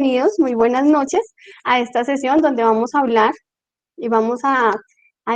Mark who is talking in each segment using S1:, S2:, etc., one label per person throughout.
S1: Bienvenidos, muy buenas noches a esta sesión donde vamos a hablar y vamos a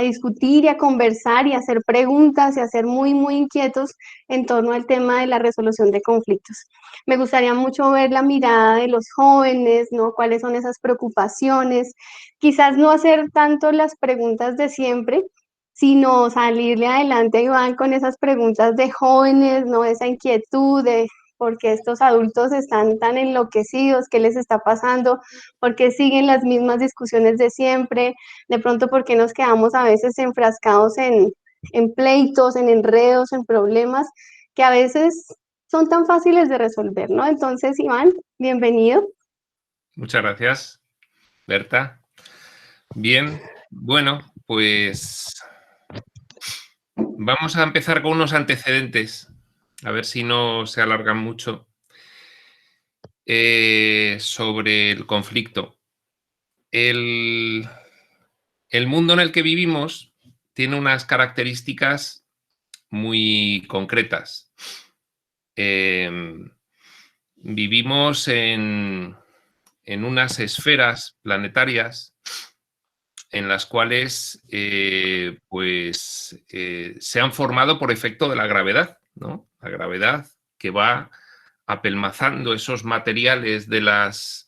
S1: discutir y a conversar y a hacer preguntas y a ser muy inquietos en torno al tema de la resolución de conflictos. Me gustaría mucho ver la mirada de los jóvenes, ¿no? ¿Cuáles son esas preocupaciones? Quizás no hacer tanto las preguntas de siempre, sino salirle adelante, Iván, con esas preguntas de jóvenes, ¿no? Esa inquietud de por qué estos adultos están tan enloquecidos, qué les está pasando, por qué siguen las mismas discusiones de siempre, de pronto por qué nos quedamos a veces enfrascados en pleitos, en enredos, en problemas que a veces son tan fáciles de resolver, ¿no? Entonces, Iván, bienvenido.
S2: Muchas gracias, Berta. Bien, bueno, pues vamos a empezar con unos antecedentes, a ver si no se alargan mucho, sobre el conflicto. El mundo en el que vivimos tiene unas características muy concretas. Vivimos en unas esferas planetarias en las cuales se han formado por efecto de la gravedad, ¿no? La gravedad que va apelmazando esos materiales de las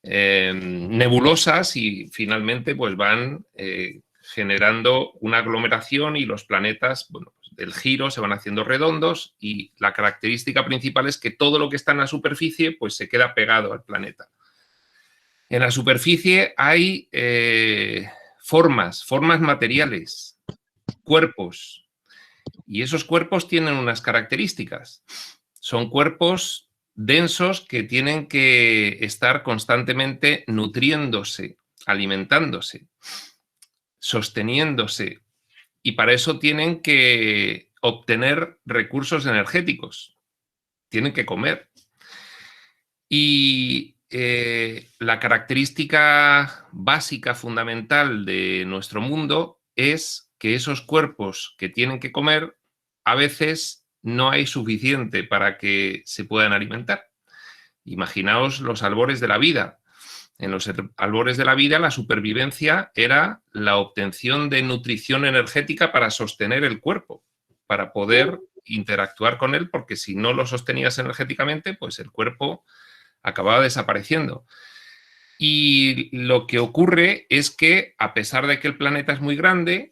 S2: nebulosas y finalmente pues van generando una aglomeración y los planetas, bueno, pues del giro se van haciendo redondos y la característica principal es que todo lo que está en la superficie pues se queda pegado al planeta. En la superficie hay formas materiales, cuerpos, y esos cuerpos tienen unas características. Son cuerpos densos que tienen que estar constantemente nutriéndose, alimentándose, sosteniéndose, y para eso tienen que obtener recursos energéticos, tienen que comer. Y la característica básica, fundamental de nuestro mundo es que esos cuerpos que tienen que comer, a veces no hay suficiente para que se puedan alimentar. Imaginaos los albores de la vida. En los albores de la vida, la supervivencia era la obtención de nutrición energética para sostener el cuerpo, para poder interactuar con él, porque si no lo sostenías energéticamente, pues el cuerpo acababa desapareciendo. Y lo que ocurre es que, a pesar de que el planeta es muy grande,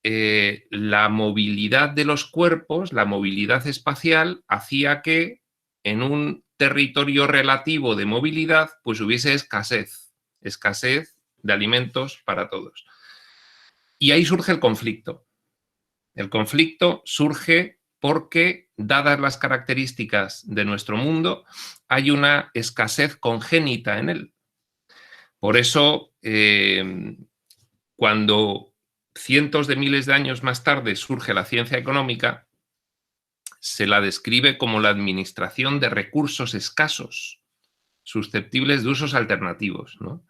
S2: la movilidad de los cuerpos, la movilidad espacial, hacía que en un territorio relativo de movilidad, pues hubiese escasez de alimentos para todos. Y ahí surge el conflicto. El conflicto surge porque, dadas las características de nuestro mundo, hay una escasez congénita en él. Por eso, cuando cientos de miles de años más tarde surge la ciencia económica, se la describe como la administración de recursos escasos, susceptibles de usos alternativos, ¿no?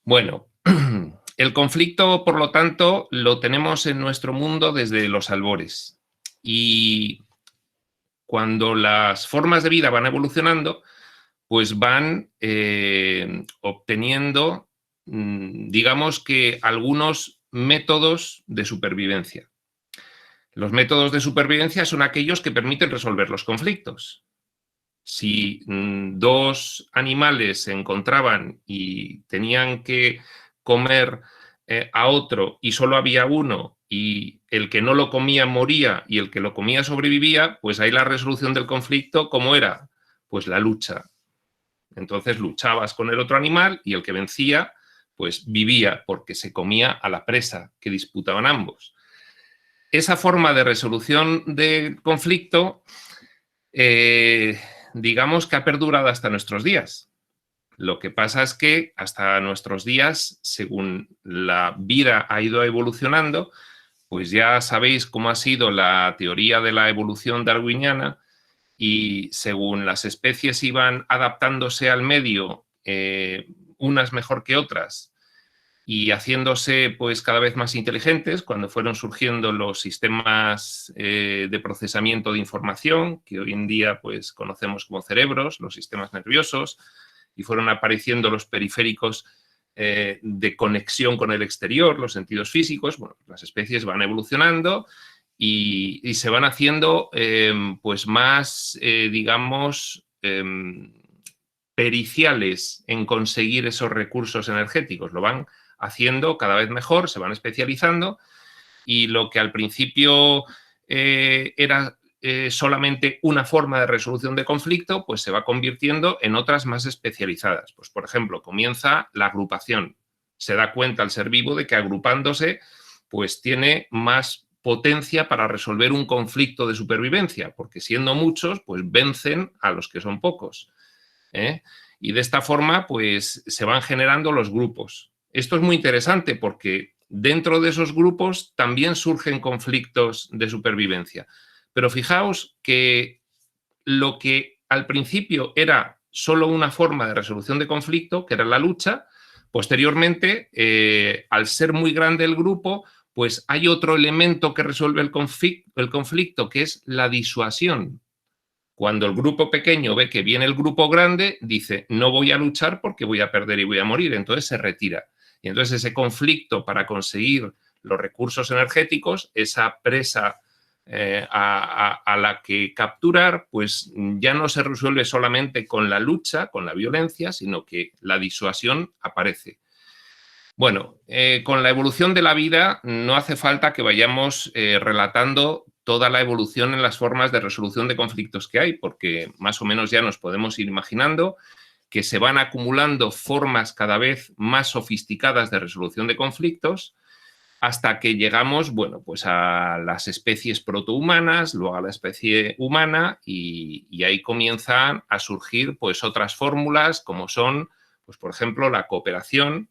S2: Bueno, el conflicto, por lo tanto, lo tenemos en nuestro mundo desde los albores. Y cuando las formas de vida van evolucionando, pues van obteniendo, digamos que algunos métodos de supervivencia. Los métodos de supervivencia son aquellos que permiten resolver los conflictos. Si dos animales se encontraban y tenían que comer a otro y solo había uno y el que no lo comía moría y el que lo comía sobrevivía, pues ahí la resolución del conflicto, ¿cómo era? Pues la lucha. Entonces luchabas con el otro animal y el que vencía, pues vivía porque se comía a la presa que disputaban ambos. Esa forma de resolución del conflicto, digamos que ha perdurado hasta nuestros días. Lo que pasa es que hasta nuestros días, según la vida ha ido evolucionando, pues ya sabéis cómo ha sido la teoría de la evolución darwiniana, y según las especies iban adaptándose al medio, unas mejor que otras, y haciéndose pues cada vez más inteligentes, cuando fueron surgiendo los sistemas de procesamiento de información, que hoy en día pues conocemos como cerebros, los sistemas nerviosos, y fueron apareciendo los periféricos de conexión con el exterior, los sentidos físicos. Bueno, las especies van evolucionando y se van haciendo pues más, digamos, periciales en conseguir esos recursos energéticos. Lo van haciendo cada vez mejor, se van especializando, y lo que al principio era solamente una forma de resolución de conflicto, pues se va convirtiendo en otras más especializadas. Pues, por ejemplo, comienza la agrupación. Se da cuenta el ser vivo de que agrupándose, pues tiene más potencia para resolver un conflicto de supervivencia, porque siendo muchos, pues vencen a los que son pocos. Y de esta forma, pues se van generando los grupos. Esto es muy interesante porque dentro de esos grupos también surgen conflictos de supervivencia. Pero fijaos que lo que al principio era solo una forma de resolución de conflicto, que era la lucha, posteriormente, al ser muy grande el grupo, pues hay otro elemento que resuelve el conflicto, que es la disuasión. Cuando el grupo pequeño ve que viene el grupo grande, dice, no voy a luchar porque voy a perder y voy a morir, entonces se retira. Y entonces ese conflicto para conseguir los recursos energéticos, esa presa a la que capturar, pues ya no se resuelve solamente con la lucha, con la violencia, sino que la disuasión aparece. Bueno, con la evolución de la vida no hace falta que vayamos relatando toda la evolución en las formas de resolución de conflictos que hay, porque más o menos ya nos podemos ir imaginando que se van acumulando formas cada vez más sofisticadas de resolución de conflictos hasta que llegamos, bueno, pues a las especies protohumanas, luego a la especie humana y ahí comienzan a surgir pues otras fórmulas como son, pues por ejemplo, la cooperación,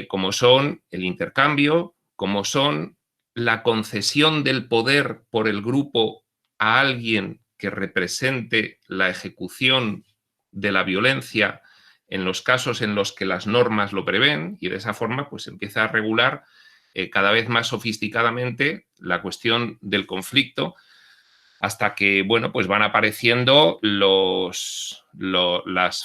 S2: como son el intercambio, como son la concesión del poder por el grupo a alguien que represente la ejecución de la violencia en los casos en los que las normas lo prevén, y de esa forma pues empieza a regular cada vez más sofisticadamente la cuestión del conflicto, hasta que, bueno, pues van apareciendo las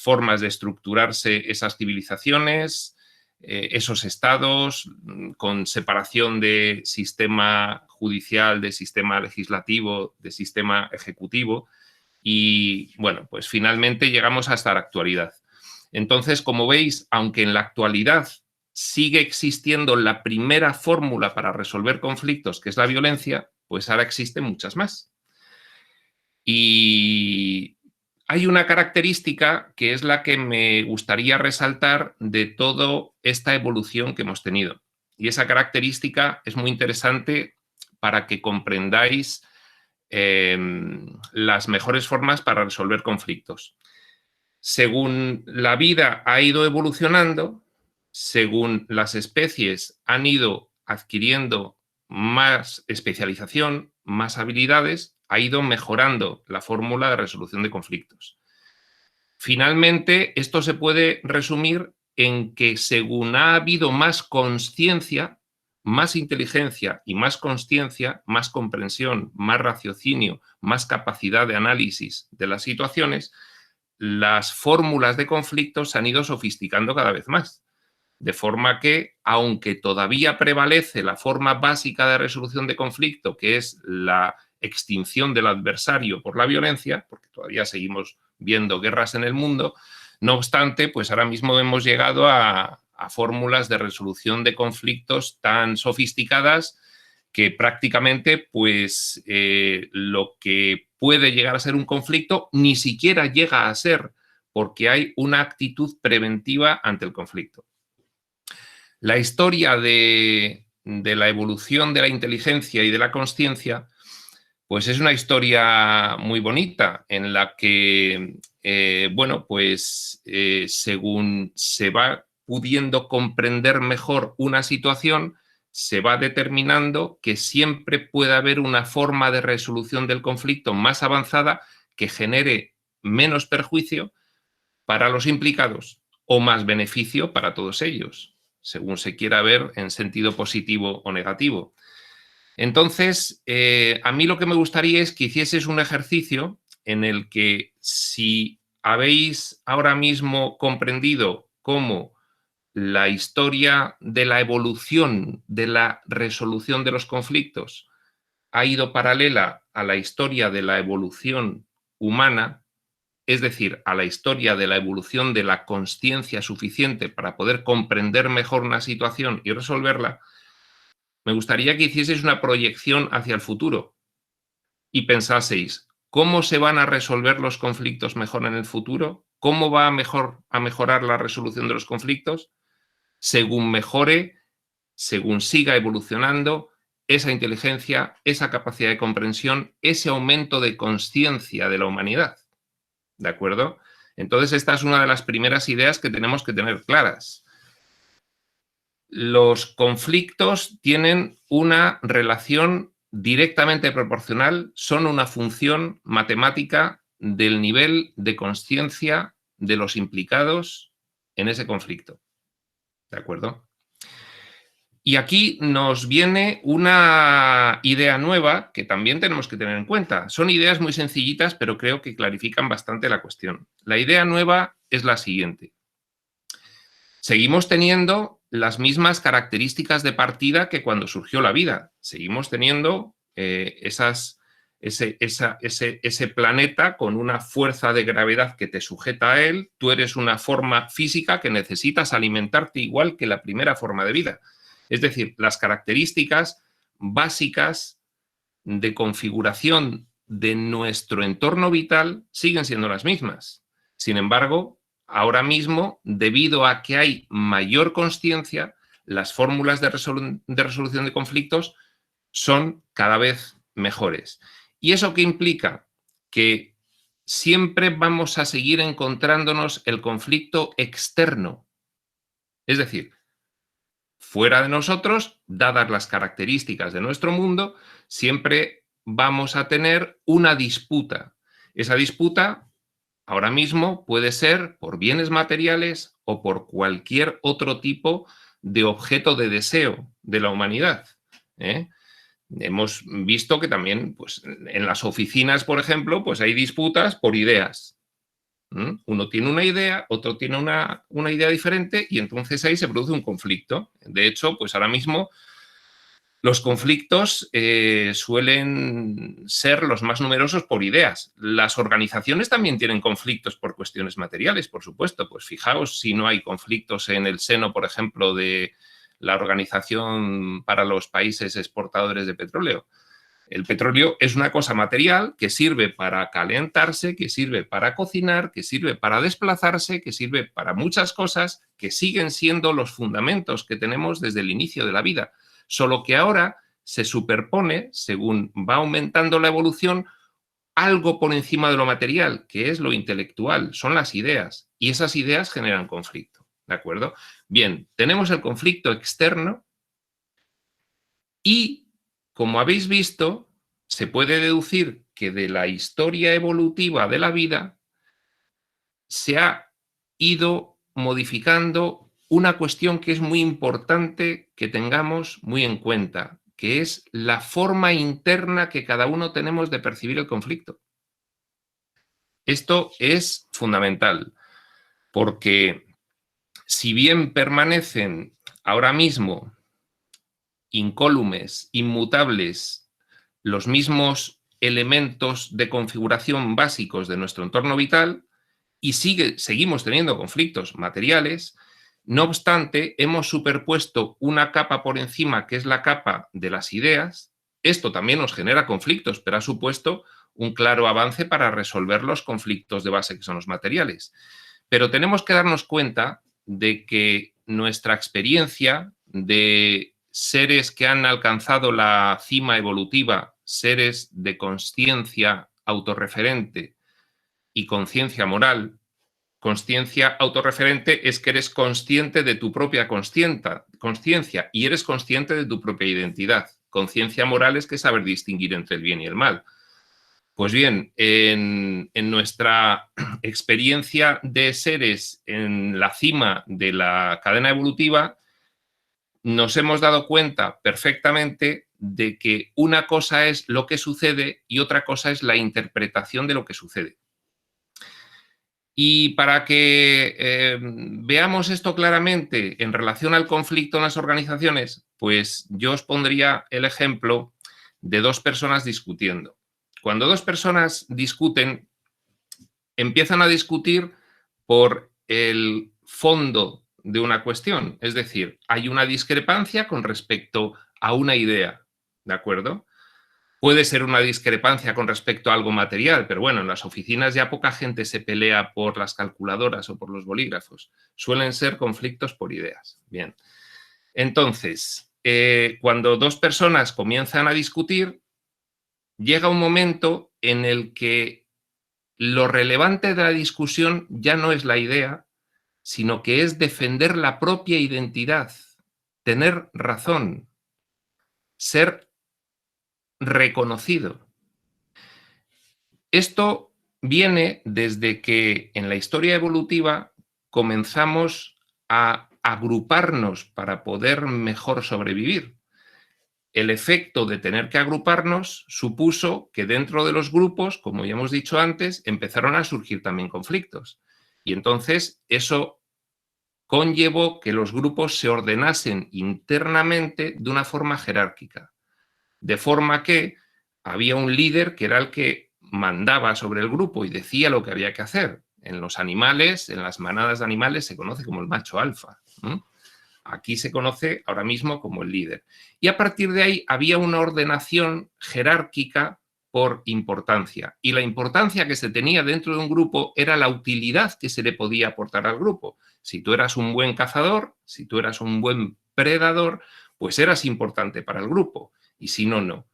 S2: formas de estructurarse esas civilizaciones, esos estados, con separación de sistema judicial, de sistema legislativo, de sistema ejecutivo, y, bueno, pues finalmente llegamos hasta la actualidad. Entonces, como veis, aunque en la actualidad sigue existiendo la primera fórmula para resolver conflictos, que es la violencia, pues ahora existen muchas más. Y hay una característica que es la que me gustaría resaltar de toda esta evolución que hemos tenido. Y esa característica es muy interesante para que comprendáis las mejores formas para resolver conflictos. Según la vida ha ido evolucionando, según las especies han ido adquiriendo más especialización, más habilidades, ha ido mejorando la fórmula de resolución de conflictos. Finalmente, esto se puede resumir en que según ha habido más consciencia, más inteligencia y más consciencia, más comprensión, más raciocinio, más capacidad de análisis de las situaciones, las fórmulas de conflictos se han ido sofisticando cada vez más. De forma que, aunque todavía prevalece la forma básica de resolución de conflicto, que es la extinción del adversario por la violencia, porque todavía seguimos viendo guerras en el mundo, no obstante, pues ahora mismo hemos llegado a fórmulas de resolución de conflictos tan sofisticadas que prácticamente pues lo que puede llegar a ser un conflicto ni siquiera llega a ser, porque hay una actitud preventiva ante el conflicto. La historia de la evolución de la inteligencia y de la consciencia, pues es una historia muy bonita en la que, bueno, pues según se va pudiendo comprender mejor una situación, se va determinando que siempre puede haber una forma de resolución del conflicto más avanzada que genere menos perjuicio para los implicados o más beneficio para todos ellos, según se quiera ver en sentido positivo o negativo. Entonces, a mí lo que me gustaría es que hicieses un ejercicio en el que si ¿habéis ahora mismo comprendido cómo la historia de la evolución, de la resolución de los conflictos, ha ido paralela a la historia de la evolución humana, es decir, a la historia de la evolución de la consciencia suficiente para poder comprender mejor una situación y resolverla? Me gustaría que hicieseis una proyección hacia el futuro y pensaseis, ¿cómo se van a resolver los conflictos mejor en el futuro? ¿Cómo va a mejorar la resolución de los conflictos? Según mejore, según siga evolucionando esa inteligencia, esa capacidad de comprensión, ese aumento de conciencia de la humanidad. ¿De acuerdo? Entonces, esta es una de las primeras ideas que tenemos que tener claras. Los conflictos tienen una relación directamente proporcional, son una función matemática del nivel de conciencia de los implicados en ese conflicto. ¿De acuerdo? Y aquí nos viene una idea nueva que también tenemos que tener en cuenta. Son ideas muy sencillitas, pero creo que clarifican bastante la cuestión. La idea nueva es la siguiente. Seguimos teniendo las mismas características de partida que cuando surgió la vida. Seguimos teniendo ese planeta con una fuerza de gravedad que te sujeta a él. Tú eres una forma física que necesitas alimentarte igual que la primera forma de vida. Es decir, las características básicas de configuración de nuestro entorno vital siguen siendo las mismas. Sin embargo, ahora mismo, debido a que hay mayor consciencia, las fórmulas de resolución de conflictos son cada vez mejores. ¿Y eso qué implica? Que siempre vamos a seguir encontrándonos el conflicto externo. Es decir, fuera de nosotros, dadas las características de nuestro mundo, siempre vamos a tener una disputa. Esa disputa ahora mismo puede ser por bienes materiales o por cualquier otro tipo de objeto de deseo de la humanidad. Hemos visto que también, pues, en las oficinas, por ejemplo, pues hay disputas por ideas. Uno tiene una idea, otro tiene una idea diferente y entonces ahí se produce un conflicto. De hecho, pues ahora mismo los conflictos suelen ser los más numerosos por ideas. Las organizaciones también tienen conflictos por cuestiones materiales, por supuesto. Pues fijaos si no hay conflictos en el seno, por ejemplo, de la Organización para los Países Exportadores de Petróleo. El petróleo es una cosa material que sirve para calentarse, que sirve para cocinar, que sirve para desplazarse, que sirve para muchas cosas que siguen siendo los fundamentos que tenemos desde el inicio de la vida. Solo que ahora se superpone, según va aumentando la evolución, algo por encima de lo material, que es lo intelectual, son las ideas. Y esas ideas generan conflicto. ¿De acuerdo? Bien, tenemos el conflicto externo y, como habéis visto, se puede deducir que de la historia evolutiva de la vida se ha ido modificando una cuestión que es muy importante que tengamos muy en cuenta, que es la forma interna que cada uno tenemos de percibir el conflicto. Esto es fundamental, porque si bien permanecen ahora mismo incólumes, inmutables, los mismos elementos de configuración básicos de nuestro entorno vital y seguimos teniendo conflictos materiales, no obstante, hemos superpuesto una capa por encima que es la capa de las ideas. Esto también nos genera conflictos, pero ha supuesto un claro avance para resolver los conflictos de base que son los materiales. Pero tenemos que darnos cuenta de que nuestra experiencia de seres que han alcanzado la cima evolutiva, seres de consciencia autorreferente y conciencia moral. Consciencia autorreferente es que eres consciente de tu propia conciencia y eres consciente de tu propia identidad. Conciencia moral es que saber distinguir entre el bien y el mal. Pues bien, en nuestra experiencia de seres en la cima de la cadena evolutiva, nos hemos dado cuenta perfectamente de que una cosa es lo que sucede y otra cosa es la interpretación de lo que sucede. Y para que veamos esto claramente en relación al conflicto en las organizaciones, pues yo os pondría el ejemplo de dos personas discutiendo. Cuando dos personas discuten, empiezan a discutir por el fondo de una cuestión. Es decir, hay una discrepancia con respecto a una idea, ¿de acuerdo? Puede ser una discrepancia con respecto a algo material, pero bueno, en las oficinas ya poca gente se pelea por las calculadoras o por los bolígrafos. Suelen ser conflictos por ideas. Bien. Entonces, cuando dos personas comienzan a discutir, llega un momento en el que lo relevante de la discusión ya no es la idea, sino que es defender la propia identidad, tener razón, ser reconocido. Esto viene desde que en la historia evolutiva comenzamos a agruparnos para poder mejor sobrevivir. El efecto de tener que agruparnos supuso que dentro de los grupos, como ya hemos dicho antes, empezaron a surgir también conflictos. Y entonces eso conllevó que los grupos se ordenasen internamente de una forma jerárquica, de forma que había un líder que era el que mandaba sobre el grupo y decía lo que había que hacer. En los animales, en las manadas de animales, se conoce como el macho alfa. Aquí se conoce ahora mismo como el líder. Y a partir de ahí había una ordenación jerárquica por importancia. Y la importancia que se tenía dentro de un grupo era la utilidad que se le podía aportar al grupo. Si tú eras un buen cazador, si tú eras un buen predador, pues eras importante para el grupo. Y si no, no.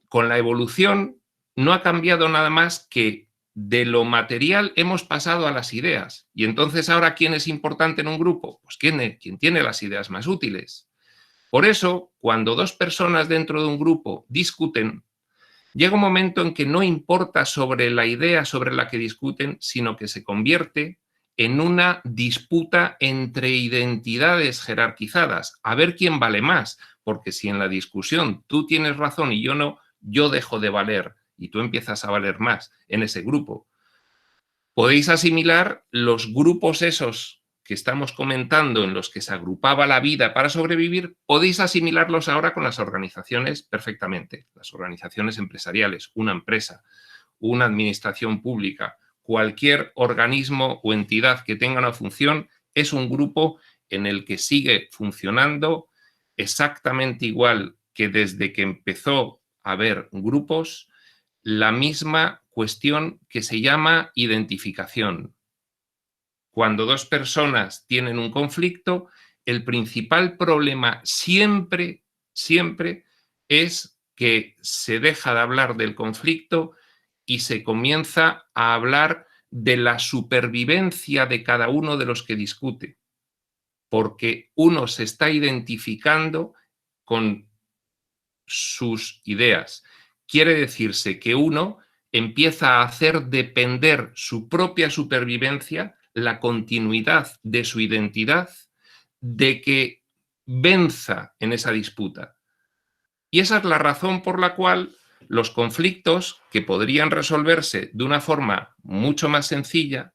S2: Con la evolución no ha cambiado nada más que de lo material hemos pasado a las ideas. Y entonces ahora, ¿quién es importante en un grupo? Pues quien tiene las ideas más útiles. Por eso, cuando dos personas dentro de un grupo discuten, llega un momento en que no importa sobre la idea sobre la que discuten, sino que se convierte en una disputa entre identidades jerarquizadas, a ver quién vale más, porque si en la discusión tú tienes razón y yo no, yo dejo de valer y tú empiezas a valer más en ese grupo. Podéis asimilar los grupos esos que estamos comentando en los que se agrupaba la vida para sobrevivir, podéis asimilarlos ahora con las organizaciones perfectamente. Las organizaciones empresariales, una empresa, una administración pública, cualquier organismo o entidad que tenga una función es un grupo en el que sigue funcionando exactamente igual que desde que empezó a haber grupos, la misma cuestión que se llama identificación. Cuando dos personas tienen un conflicto, el principal problema siempre es que se deja de hablar del conflicto y se comienza a hablar de la supervivencia de cada uno de los que discute, porque uno se está identificando con sus ideas. Quiere decirse que uno empieza a hacer depender su propia supervivencia, la continuidad de su identidad, de que venza en esa disputa. Y esa es la razón por la cual los conflictos, que podrían resolverse de una forma mucho más sencilla,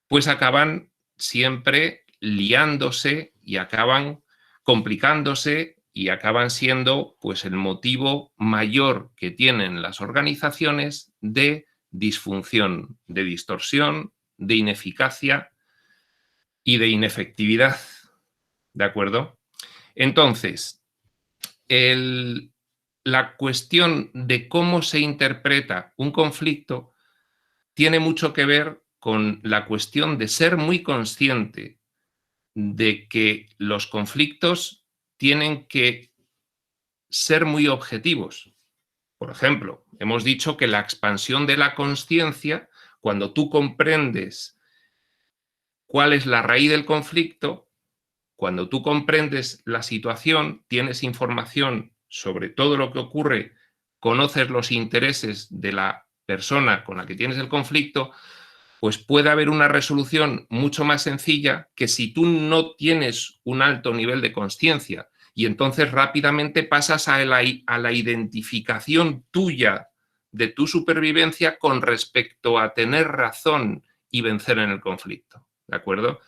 S2: pues acaban siempre liándose y acaban complicándose y acaban siendo pues el motivo mayor que tienen las organizaciones de disfunción, de distorsión, de ineficacia y de inefectividad. ¿De acuerdo? Entonces, la cuestión de cómo se interpreta un conflicto tiene mucho que ver con la cuestión de ser muy consciente de que los conflictos tienen que ser muy objetivos. Por ejemplo, hemos dicho que la expansión de la consciencia, cuando tú comprendes cuál es la raíz del conflicto, cuando tú comprendes la situación, tienes información sobre todo lo que ocurre, conoces los intereses de la persona con la que tienes el conflicto, pues puede haber una resolución mucho más sencilla que si tú no tienes un alto nivel de consciencia y entonces rápidamente pasas a la identificación tuya de tu supervivencia con respecto a tener razón y vencer en el conflicto, ¿de acuerdo?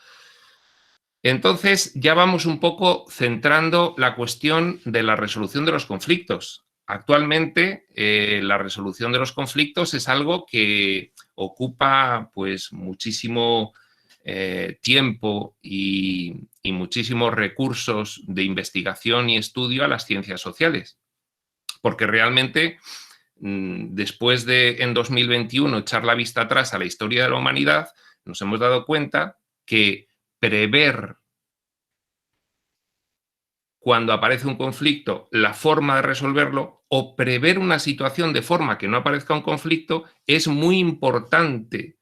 S2: Entonces, ya vamos un poco centrando la cuestión de la resolución de los conflictos. Actualmente, la resolución de los conflictos es algo que ocupa pues, muchísimo tiempo y muchísimos recursos de investigación y estudio a las ciencias sociales. Porque realmente, después de, en 2021, echar la vista atrás a la historia de la humanidad, nos hemos dado cuenta que prever cuando aparece un conflicto la forma de resolverlo o prever una situación de forma que no aparezca un conflicto es muy importante.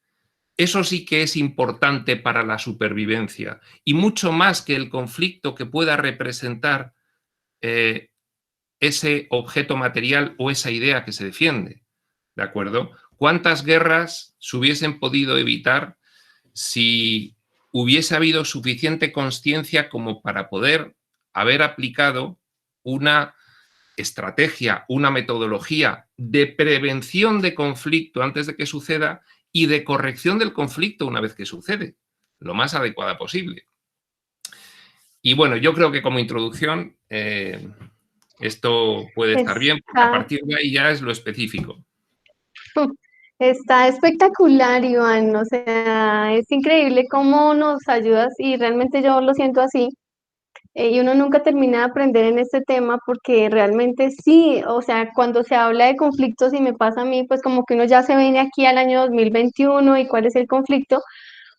S2: Eso sí que es importante para la supervivencia y mucho más que el conflicto que pueda representar ese objeto material o esa idea que se defiende. ¿De acuerdo? ¿Cuántas guerras se hubiesen podido evitar si hubiese habido suficiente consciencia como para poder haber aplicado una estrategia, una metodología de prevención de conflicto antes de que suceda y de corrección del conflicto una vez que sucede, lo más adecuada posible? Y bueno, yo creo que como introducción esto puede estar bien, porque a
S1: Está,
S2: partir de ahí ya es lo específico.
S1: está espectacular, Iván. O sea, es increíble cómo nos ayudas y realmente yo lo siento así. Y uno nunca termina de aprender en este tema porque realmente sí, o sea, cuando se habla de conflictos y me pasa a mí, pues como que uno ya se viene aquí al año 2021 y cuál es el conflicto,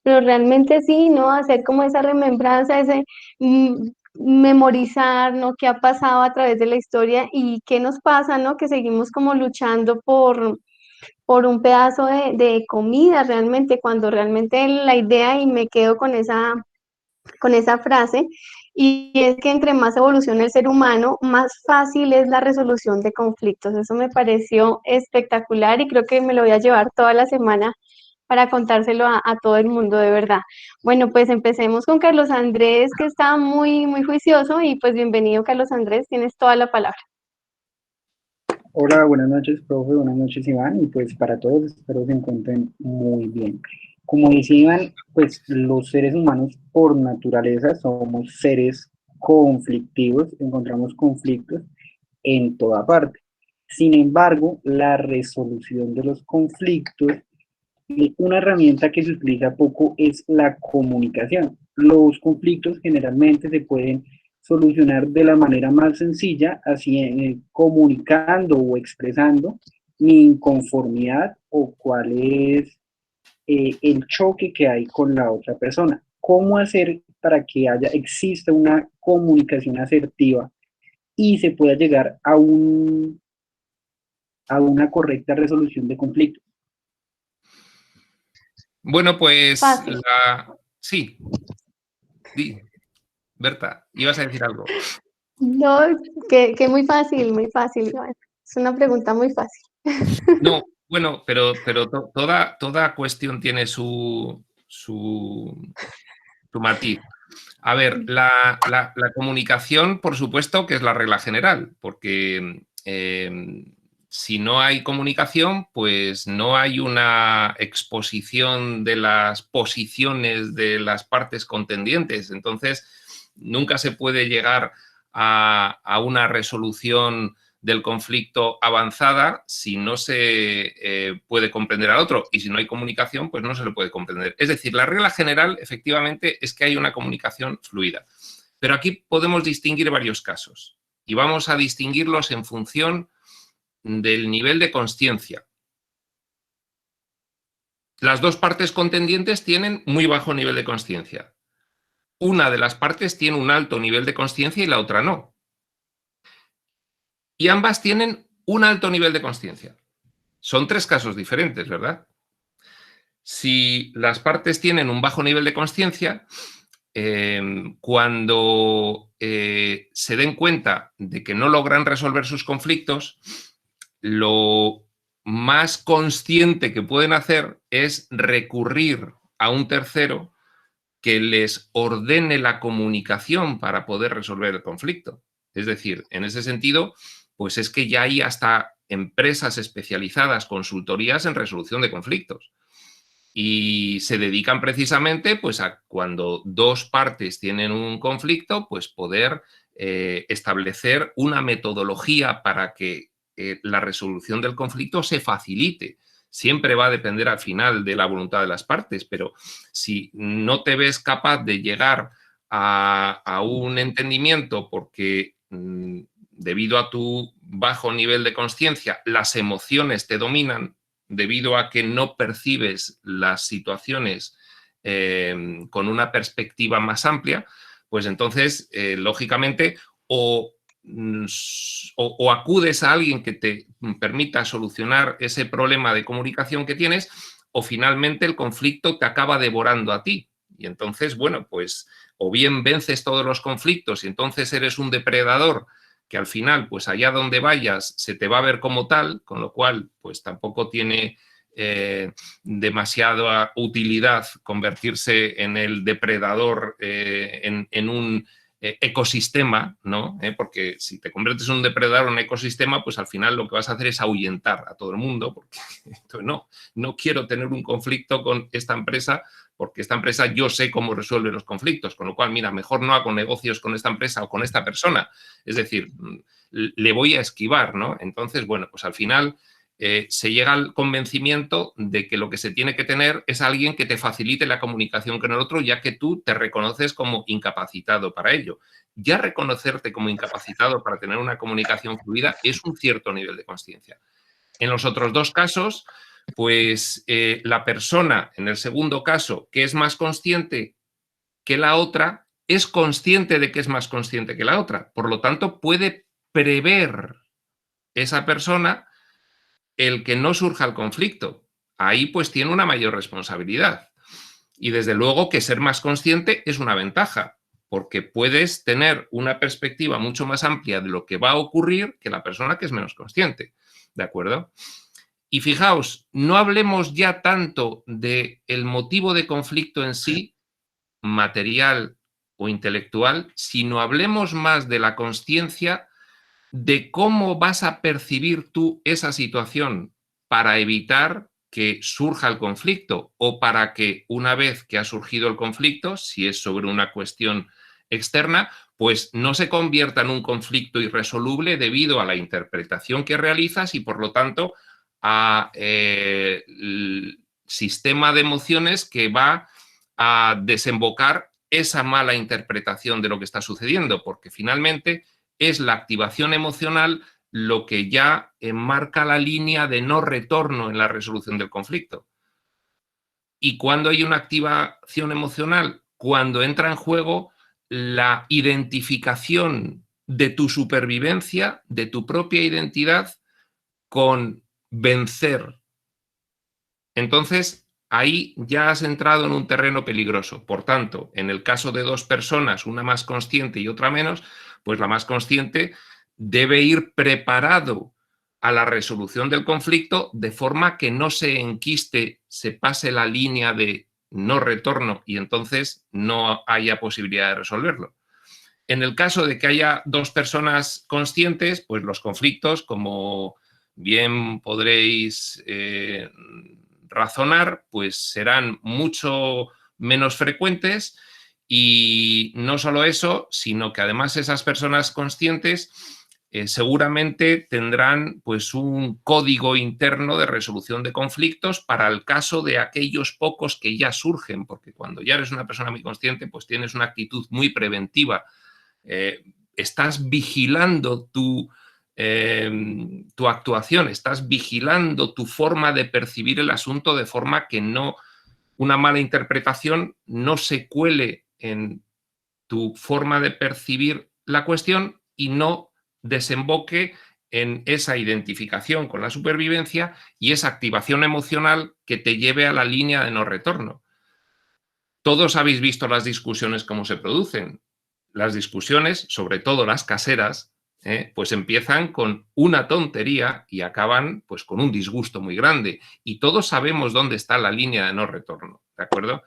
S1: pero realmente sí, ¿no? Hacer como esa remembranza, ese memorizar, ¿no? ¿Qué ha pasado a través de la historia y qué nos pasa, ¿no? Que seguimos como luchando por un pedazo de comida realmente, cuando realmente la idea, y me quedo con esa frase, y es que entre más evoluciona el ser humano, más fácil es la resolución de conflictos. Eso me pareció espectacular y creo que me lo voy a llevar toda la semana para contárselo a todo el mundo, de verdad. Bueno, pues empecemos con Carlos Andrés, que está muy, muy juicioso, y pues bienvenido, Carlos Andrés, tienes toda la palabra.
S3: Hola, buenas noches, profe, buenas noches, Iván, y pues para todos espero se encuentren muy bien. Como dice Iván, pues los seres humanos por naturaleza somos seres conflictivos, encontramos conflictos en toda parte. Sin embargo, la resolución de los conflictos, una herramienta que se utiliza poco es la comunicación. Los conflictos generalmente se pueden solucionar de la manera más sencilla, así comunicando o expresando mi inconformidad o cuál es el choque que hay con la otra persona. ¿Cómo hacer para que exista una comunicación asertiva y se pueda llegar a una correcta resolución de conflictos?
S2: Bueno, pues
S1: Fácil.
S2: sí, Berta, ibas a decir algo.
S1: No, que muy fácil, Iván. Es una pregunta muy fácil.
S2: No, bueno, pero toda cuestión tiene su matiz. A ver, la comunicación, por supuesto, que es la regla general, porque si no hay comunicación, pues no hay una exposición de las posiciones de las partes contendientes. Entonces, nunca se puede llegar a una resolución del conflicto avanzada si no se puede comprender al otro, y si no hay comunicación, pues no se le puede comprender. Es decir, la regla general, efectivamente, es que hay una comunicación fluida. Pero aquí podemos distinguir varios casos y vamos a distinguirlos en función del nivel de consciencia. Las dos partes contendientes tienen muy bajo nivel de consciencia. Una de las partes tiene un alto nivel de consciencia y la otra no. Y ambas tienen un alto nivel de consciencia. Son tres casos diferentes, ¿verdad? Si las partes tienen un bajo nivel de consciencia, cuando se den cuenta de que no logran resolver sus conflictos, lo más consciente que pueden hacer es recurrir a un tercero que les ordene la comunicación para poder resolver el conflicto. Es decir, en ese sentido, pues es que ya hay hasta empresas especializadas, consultorías en resolución de conflictos. y se dedican precisamente pues, a cuando dos partes tienen un conflicto, pues poder establecer una metodología para que la resolución del conflicto se facilite. Siempre va a depender al final de la voluntad de las partes, pero si no te ves capaz de llegar a un entendimiento porque debido a tu bajo nivel de conciencia las emociones te dominan, debido a que no percibes las situaciones con una perspectiva más amplia, pues entonces, lógicamente, o acudes a alguien que te permita solucionar ese problema de comunicación que tienes, o finalmente el conflicto te acaba devorando a ti. Y entonces, bueno, pues o bien vences todos los conflictos y entonces eres un depredador que al final, pues allá donde vayas, se te va a ver como tal, con lo cual, pues tampoco tiene demasiada utilidad convertirse en el depredador en un ecosistema, ¿no? Porque si te conviertes en un depredador en un ecosistema, pues al final lo que vas a hacer es ahuyentar a todo el mundo, porque no quiero tener un conflicto con esta empresa, porque esta empresa yo sé cómo resuelve los conflictos, con lo cual, mira, mejor no hago negocios con esta empresa o con esta persona, es decir, le voy a esquivar, ¿no? Entonces, bueno, pues al final se llega al convencimiento de que lo que se tiene que tener es alguien que te facilite la comunicación con el otro, ya que tú te reconoces como incapacitado para ello. Ya reconocerte como incapacitado para tener una comunicación fluida es un cierto nivel de consciencia. En los otros dos casos, pues la persona, en el segundo caso, que es más consciente que la otra, es consciente de que es más consciente que la otra. Por lo tanto, puede prever esa persona el que no surja el conflicto. Ahí pues tiene una mayor responsabilidad. Y desde luego que ser más consciente es una ventaja, porque puedes tener una perspectiva mucho más amplia de lo que va a ocurrir que la persona que es menos consciente. ¿De acuerdo? Y fijaos, no hablemos ya tanto del motivo de conflicto en sí, material o intelectual, sino hablemos más de la consciencia de cómo vas a percibir tú esa situación para evitar que surja el conflicto o para que una vez que ha surgido el conflicto, si es sobre una cuestión externa, pues no se convierta en un conflicto irresoluble debido a la interpretación que realizas y por lo tanto a el sistema de emociones que va a desembocar esa mala interpretación de lo que está sucediendo, porque finalmente es la activación emocional lo que ya marca la línea de no retorno en la resolución del conflicto. ¿Y cuando hay una activación emocional? Cuando entra en juego la identificación de tu supervivencia, de tu propia identidad, con vencer. Entonces, ahí ya has entrado en un terreno peligroso. Por tanto, en el caso de dos personas, una más consciente y otra menos, pues la más consciente debe ir preparado a la resolución del conflicto de forma que no se enquiste, se pase la línea de no retorno y entonces no haya posibilidad de resolverlo. En el caso de que haya dos personas conscientes, pues los conflictos, como bien podréis razonar, pues serán mucho menos frecuentes y no solo eso, sino que además esas personas conscientes seguramente tendrán pues un código interno de resolución de conflictos para el caso de aquellos pocos que ya surgen, porque cuando ya eres una persona muy consciente, pues tienes una actitud muy preventiva. Estás vigilando tu actuación, estás vigilando tu forma de percibir el asunto de forma que no una mala interpretación no se cuele en tu forma de percibir la cuestión y no desemboque en esa identificación con la supervivencia y esa activación emocional que te lleve a la línea de no retorno. Todos habéis visto las discusiones cómo se producen. Las discusiones, sobre todo las caseras, pues empiezan con una tontería y acaban pues con un disgusto muy grande. Y todos sabemos dónde está la línea de no retorno, ¿de acuerdo?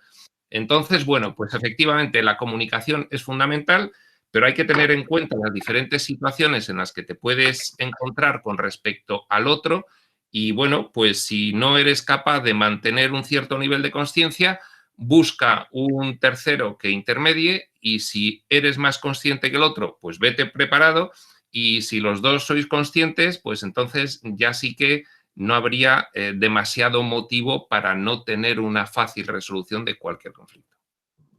S2: Entonces, bueno, pues efectivamente la comunicación es fundamental, pero hay que tener en cuenta las diferentes situaciones en las que te puedes encontrar con respecto al otro Y bueno, pues si no eres capaz de mantener un cierto nivel de consciencia, busca un tercero que intermedie, y si eres más consciente que el otro, pues vete preparado, y si los dos sois conscientes, pues entonces ya sí que no habría demasiado motivo para no tener una fácil resolución de cualquier conflicto.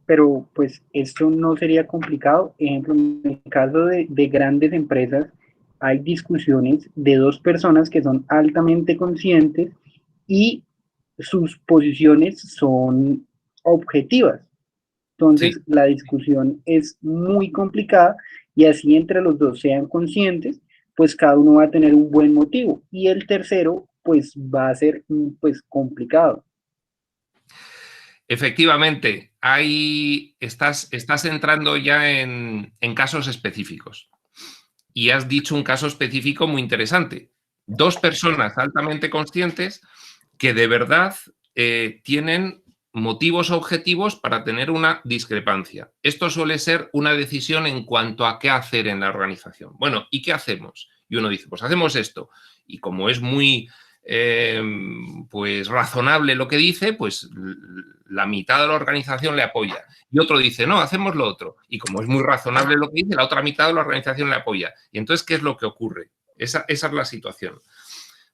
S3: Pero pues esto no sería complicado. Ejemplo, en el caso de grandes empresas, hay discusiones de dos personas que son altamente conscientes y sus posiciones son objetivas.
S2: Sí.
S3: Entonces, la discusión es muy complicada y así entre los dos sean conscientes, pues cada uno va a tener un buen motivo y el tercero, pues va a ser pues complicado.
S2: Efectivamente, estás entrando ya en casos específicos. Y has dicho un caso específico muy interesante. Dos personas altamente conscientes que de verdad tienen motivos objetivos para tener una discrepancia. Esto suele ser una decisión en cuanto a qué hacer en la organización. Bueno, ¿y qué hacemos? Y uno dice, pues hacemos esto. Y como es muy pues razonable lo que dice, pues la mitad de la organización le apoya. Y otro dice, no, hacemos lo otro. Y como es muy razonable lo que dice, la otra mitad de la organización le apoya. Y entonces, ¿qué es lo que ocurre? Esa es la situación.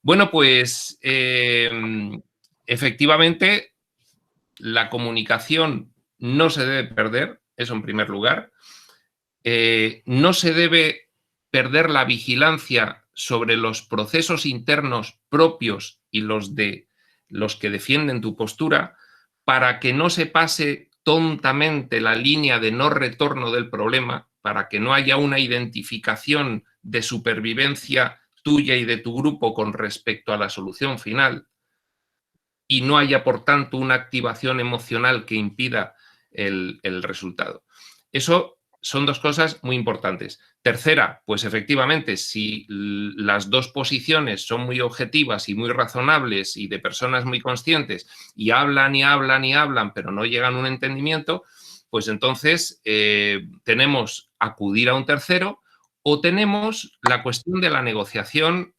S2: Bueno, pues efectivamente la comunicación no se debe perder, eso en primer lugar. No se debe perder la vigilancia sobre los procesos internos propios y los de los que defienden tu postura, para que no se pase tontamente la línea de no retorno del problema, para que no haya una identificación de supervivencia tuya y de tu grupo con respecto a la solución final, y no haya, por tanto, una activación emocional que impida el resultado. Eso son dos cosas muy importantes. Tercera, pues efectivamente, si las dos posiciones son muy objetivas y muy razonables y de personas muy conscientes, y hablan y hablan y hablan, pero no llegan a un entendimiento, pues entonces tenemos acudir a un tercero, o tenemos la cuestión de la negociación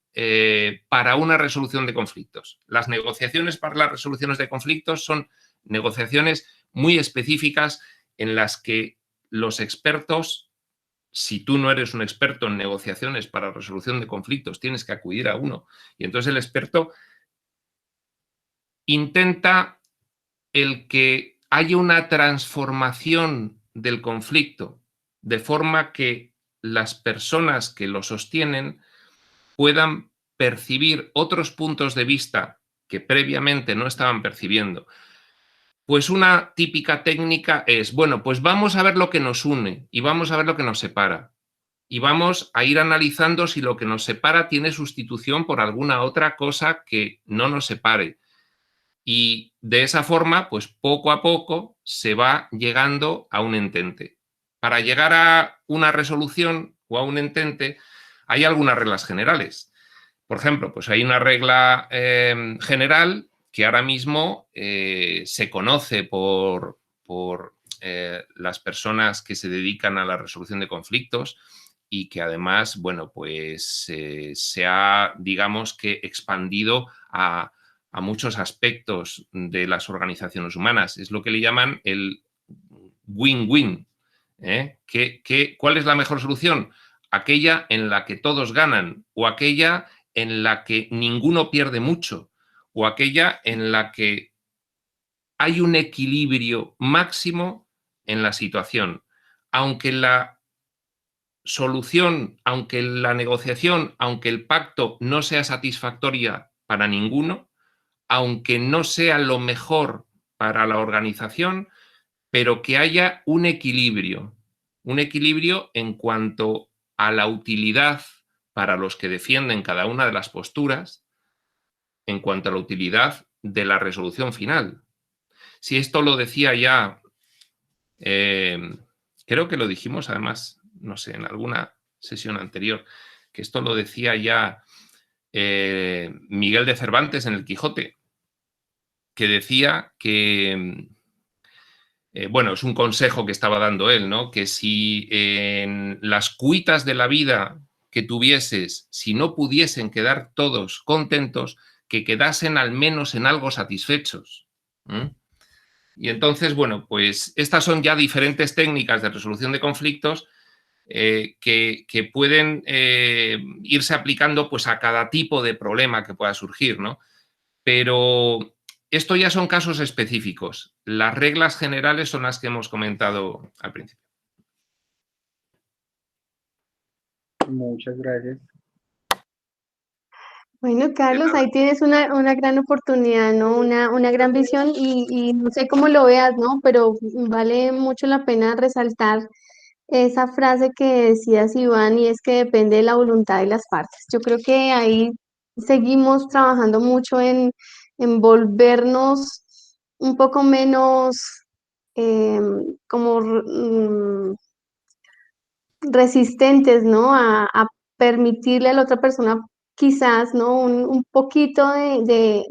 S2: para una resolución de conflictos. Las negociaciones para las resoluciones de conflictos son negociaciones muy específicas en las que los expertos, si tú no eres un experto en negociaciones para resolución de conflictos, tienes que acudir a uno. Y entonces el experto intenta el que haya una transformación del conflicto, de forma que las personas que lo sostienen puedan percibir otros puntos de vista que previamente no estaban percibiendo. Pues una típica técnica es, bueno, pues vamos a ver lo que nos une y vamos a ver lo que nos separa. Y vamos a ir analizando si lo que nos separa tiene sustitución por alguna otra cosa que no nos separe. Y de esa forma, pues poco a poco se va llegando a un entente. Para llegar a una resolución o a un entente hay algunas reglas generales. Por ejemplo, pues hay una regla general que ahora mismo se conoce por las personas que se dedican a la resolución de conflictos, y que además, bueno, pues se ha, digamos que, expandido a muchos aspectos de las organizaciones humanas. Es lo que le llaman el win-win. ¿Cuál es la mejor solución? Aquella en la que todos ganan, o aquella en la que ninguno pierde mucho, o aquella en la que hay un equilibrio máximo en la situación. Aunque la solución, aunque la negociación, aunque el pacto no sea satisfactoria para ninguno, aunque no sea lo mejor para la organización, pero que haya un equilibrio en cuanto a la utilidad para los que defienden cada una de las posturas, en cuanto a la utilidad de la resolución final. Si esto lo decía ya, creo que lo dijimos además, no sé, en alguna sesión anterior, que esto lo decía ya Miguel de Cervantes en el Quijote, que decía que, bueno, es un consejo que estaba dando él, ¿no? Que si en las cuitas de la vida que tuvieses, si no pudiesen quedar todos contentos, que quedasen al menos en algo satisfechos. Y entonces, bueno, pues estas son ya diferentes técnicas de resolución de conflictos que pueden irse aplicando pues, a cada tipo de problema que pueda surgir, ¿no? Pero esto ya son casos específicos. Las reglas generales son las que hemos comentado al principio.
S3: Muchas gracias.
S1: Bueno, Carlos, ahí tienes una gran oportunidad, ¿no? Una gran visión y no sé cómo lo veas, ¿no? Pero vale mucho la pena resaltar esa frase que decías, Iván, y es que depende de la voluntad de las partes. Yo creo que ahí seguimos trabajando mucho en volvernos un poco menos como resistentes, ¿no? A permitirle a la otra persona quizás, ¿no? Un poquito de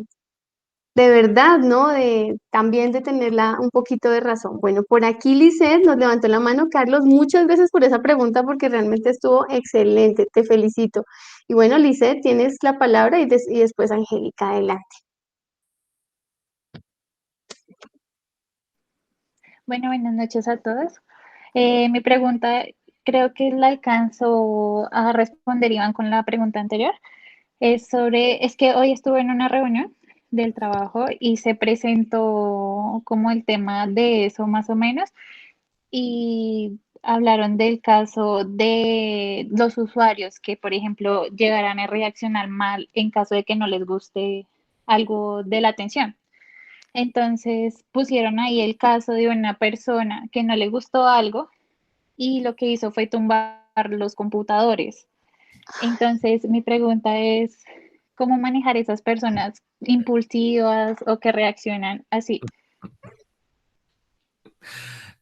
S1: verdad, ¿no? De también de tenerla un poquito de razón. Bueno, por aquí Lisette nos levantó la mano. Carlos, muchas gracias por esa pregunta porque realmente estuvo excelente. Te felicito. Y bueno, Lisette, tienes la palabra y después Angélica, adelante.
S4: Bueno, buenas noches a todos. Mi pregunta, creo que la alcanzo a responder, Iván, con la pregunta anterior. Es que hoy estuve en una reunión del trabajo y se presentó como el tema de eso más o menos y hablaron del caso de los usuarios que, por ejemplo, llegarán a reaccionar mal en caso de que no les guste algo de la atención. Entonces pusieron ahí el caso de una persona que no le gustó algo y lo que hizo fue tumbar los computadores. Entonces mi pregunta es, ¿cómo manejar esas personas impulsivas o que reaccionan así?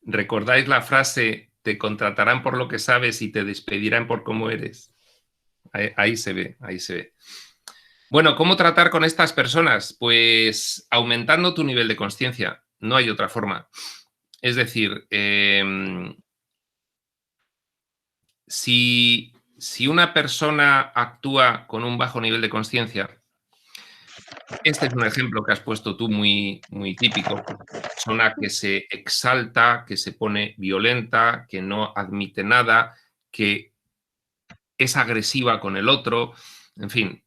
S2: ¿Recordáis la frase, te contratarán por lo que sabes y te despedirán por cómo eres? Ahí se ve, ahí se ve. Bueno, ¿cómo tratar con estas personas? Pues aumentando tu nivel de consciencia. No hay otra forma. Es decir, si una persona actúa con un bajo nivel de consciencia, este es un ejemplo que has puesto tú muy, muy típico. Persona que se exalta, que se pone violenta, que no admite nada, que es agresiva con el otro, en fin,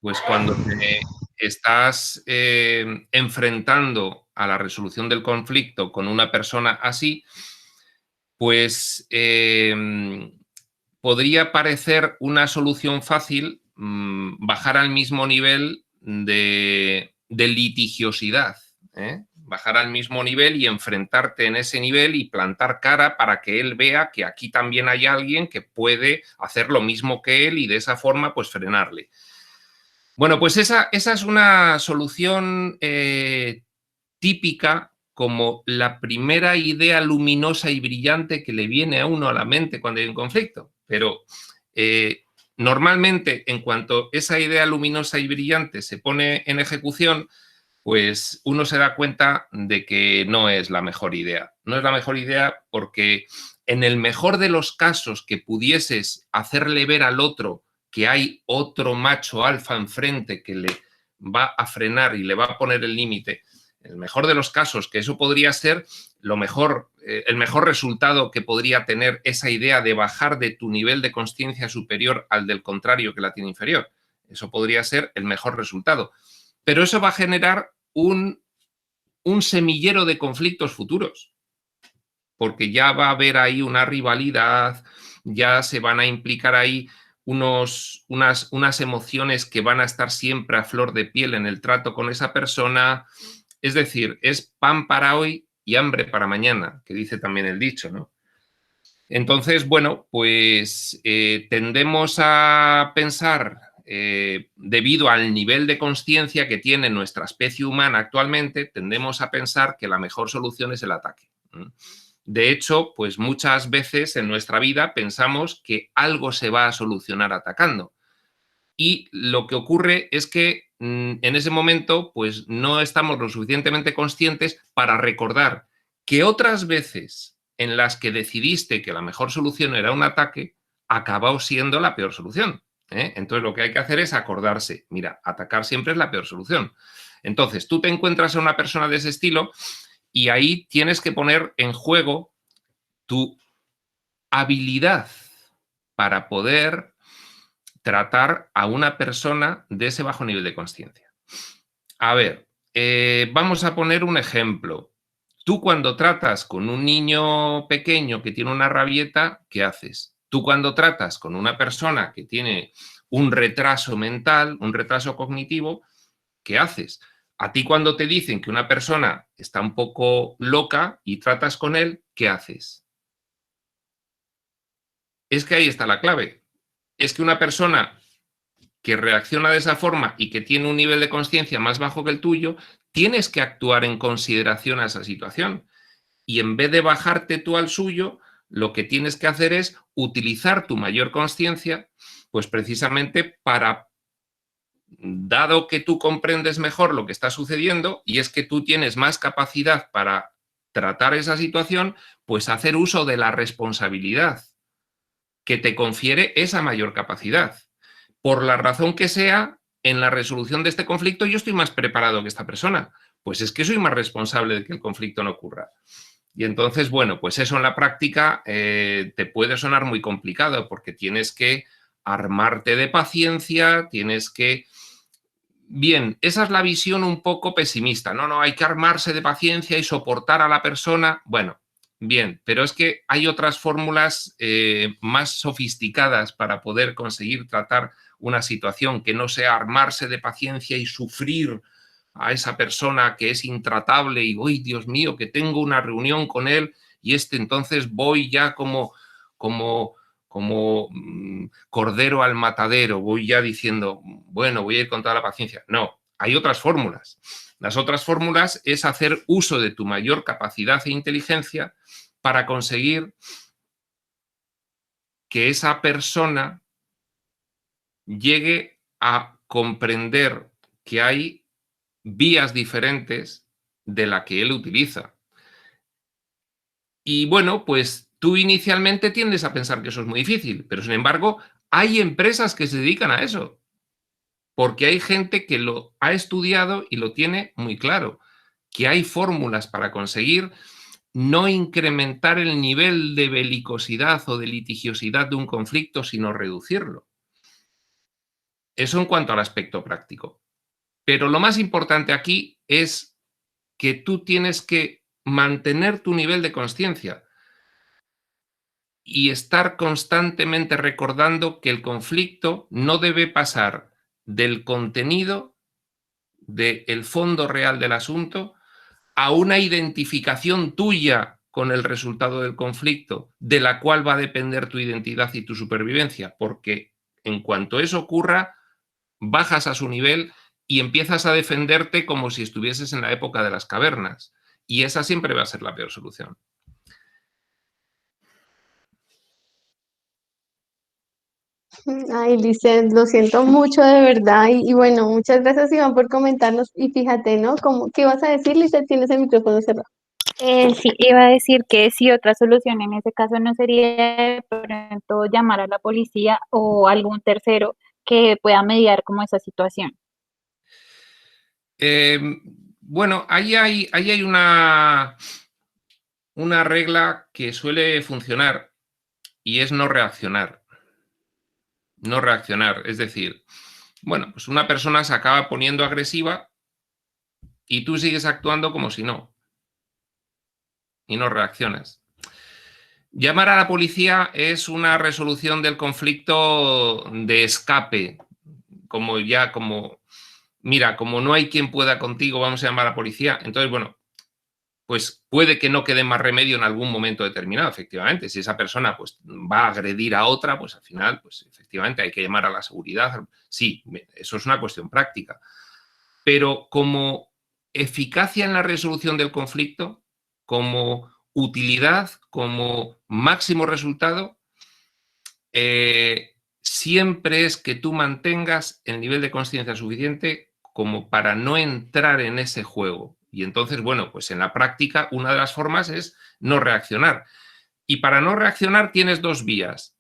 S2: pues cuando te estás enfrentando a la resolución del conflicto con una persona así, pues podría parecer una solución fácil bajar al mismo nivel de litigiosidad, ¿eh? Bajar al mismo nivel y enfrentarte en ese nivel y plantar cara para que él vea que aquí también hay alguien que puede hacer lo mismo que él y de esa forma pues frenarle. Bueno, pues esa es una solución típica, como la primera idea luminosa y brillante que le viene a uno a la mente cuando hay un conflicto. Pero normalmente, en cuanto esa idea luminosa y brillante se pone en ejecución, pues uno se da cuenta de que no es la mejor idea. No es la mejor idea porque en el mejor de los casos que pudieses hacerle ver al otro que hay otro macho alfa enfrente que le va a frenar y le va a poner el límite, en el mejor de los casos, que eso podría ser lo mejor, el mejor resultado que podría tener esa idea de bajar de tu nivel de consciencia superior al del contrario que la tiene inferior. Eso podría ser el mejor resultado. Pero eso va a generar un semillero de conflictos futuros, porque ya va a haber ahí una rivalidad, ya se van a implicar ahí unas emociones que van a estar siempre a flor de piel en el trato con esa persona. Es decir, es pan para hoy y hambre para mañana, que dice también el dicho, ¿no? Entonces, bueno, pues tendemos a pensar, debido al nivel de consciencia que tiene nuestra especie humana actualmente, tendemos a pensar que la mejor solución es el ataque. De hecho, pues muchas veces en nuestra vida pensamos que algo se va a solucionar atacando. Y lo que ocurre es que en ese momento pues no estamos lo suficientemente conscientes para recordar que otras veces en las que decidiste que la mejor solución era un ataque, acabó siendo la peor solución. ¿eh? Entonces lo que hay que hacer es acordarse. Mira, atacar siempre es la peor solución. Entonces tú te encuentras a una persona de ese estilo y ahí tienes que poner en juego tu habilidad para poder tratar a una persona de ese bajo nivel de conciencia. A ver, vamos a poner un ejemplo. Tú cuando tratas con un niño pequeño que tiene una rabieta, ¿qué haces? Tú cuando tratas con una persona que tiene un retraso mental, un retraso cognitivo, ¿qué haces? A ti cuando te dicen que una persona está un poco loca y tratas con él, ¿qué haces? Es que ahí está la clave. Es que una persona que reacciona de esa forma y que tiene un nivel de conciencia más bajo que el tuyo, tienes que actuar en consideración a esa situación. Y en vez de bajarte tú al suyo, lo que tienes que hacer es utilizar tu mayor conciencia, pues precisamente para, dado que tú comprendes mejor lo que está sucediendo y es que tú tienes más capacidad para tratar esa situación, pues hacer uso de la responsabilidad que te confiere esa mayor capacidad. Por la razón que sea, en la resolución de este conflicto yo estoy más preparado que esta persona. Pues es que soy más responsable de que el conflicto no ocurra. Y entonces, bueno, pues eso en la práctica te puede sonar muy complicado porque tienes que armarte de paciencia, tienes que... Bien, esa es la visión un poco pesimista. No, hay que armarse de paciencia y soportar a la persona. Bueno, bien, pero es que hay otras fórmulas más sofisticadas para poder conseguir tratar una situación que no sea armarse de paciencia y sufrir a esa persona que es intratable y, uy, Dios mío, que tengo una reunión con él y entonces voy ya como cordero al matadero, voy ya diciendo, bueno, voy a ir con toda la paciencia. No, hay otras fórmulas. Las otras fórmulas es hacer uso de tu mayor capacidad e inteligencia para conseguir que esa persona llegue a comprender que hay vías diferentes de la que él utiliza. Y bueno, pues tú inicialmente tiendes a pensar que eso es muy difícil, pero sin embargo hay empresas que se dedican a eso, porque hay gente que lo ha estudiado y lo tiene muy claro, que hay fórmulas para conseguir no incrementar el nivel de belicosidad o de litigiosidad de un conflicto, sino reducirlo. Eso en cuanto al aspecto práctico. Pero lo más importante aquí es que tú tienes que mantener tu nivel de conciencia y estar constantemente recordando que el conflicto no debe pasar del contenido, del fondo real del asunto, a una identificación tuya con el resultado del conflicto, de la cual va a depender tu identidad y tu supervivencia, porque en cuanto eso ocurra, bajas a su nivel y empiezas a defenderte como si estuvieses en la época de las cavernas. Y esa siempre va a ser la peor solución.
S1: Ay, Licen, lo siento mucho de verdad. Y bueno, muchas gracias, Iván, por comentarnos. Y fíjate, ¿no? ¿Qué vas a decir, Licen? Tienes el micrófono cerrado.
S4: Sí, iba a decir que sí, otra solución en ese caso no sería de pronto llamar a la policía o algún tercero que pueda mediar como esa situación.
S2: Bueno, ahí hay una regla que suele funcionar y es no reaccionar. No reaccionar, es decir, bueno, pues una persona se acaba poniendo agresiva y tú sigues actuando como si no. Y no reaccionas. Llamar a la policía es una resolución del conflicto de escape, mira, como no hay quien pueda contigo, vamos a llamar a la policía. Entonces, bueno, pues puede que no quede más remedio en algún momento determinado, efectivamente. Si esa persona pues, va a agredir a otra, pues al final, pues efectivamente hay que llamar a la seguridad. Sí, eso es una cuestión práctica. Pero como eficacia en la resolución del conflicto, como utilidad, como máximo resultado, siempre es que tú mantengas el nivel de conciencia suficiente como para no entrar en ese juego. Y entonces, bueno, pues en la práctica una de las formas es no reaccionar. Y para no reaccionar tienes dos vías.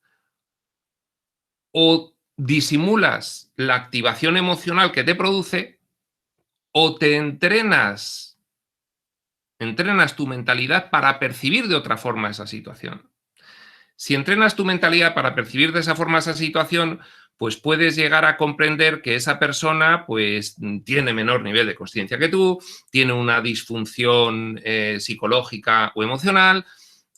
S2: O disimulas la activación emocional que te produce o te entrenas tu mentalidad para percibir de otra forma esa situación. Si entrenas tu mentalidad para percibir de esa forma esa situación, pues puedes llegar a comprender que esa persona pues tiene menor nivel de conciencia que tú, tiene una disfunción psicológica o emocional,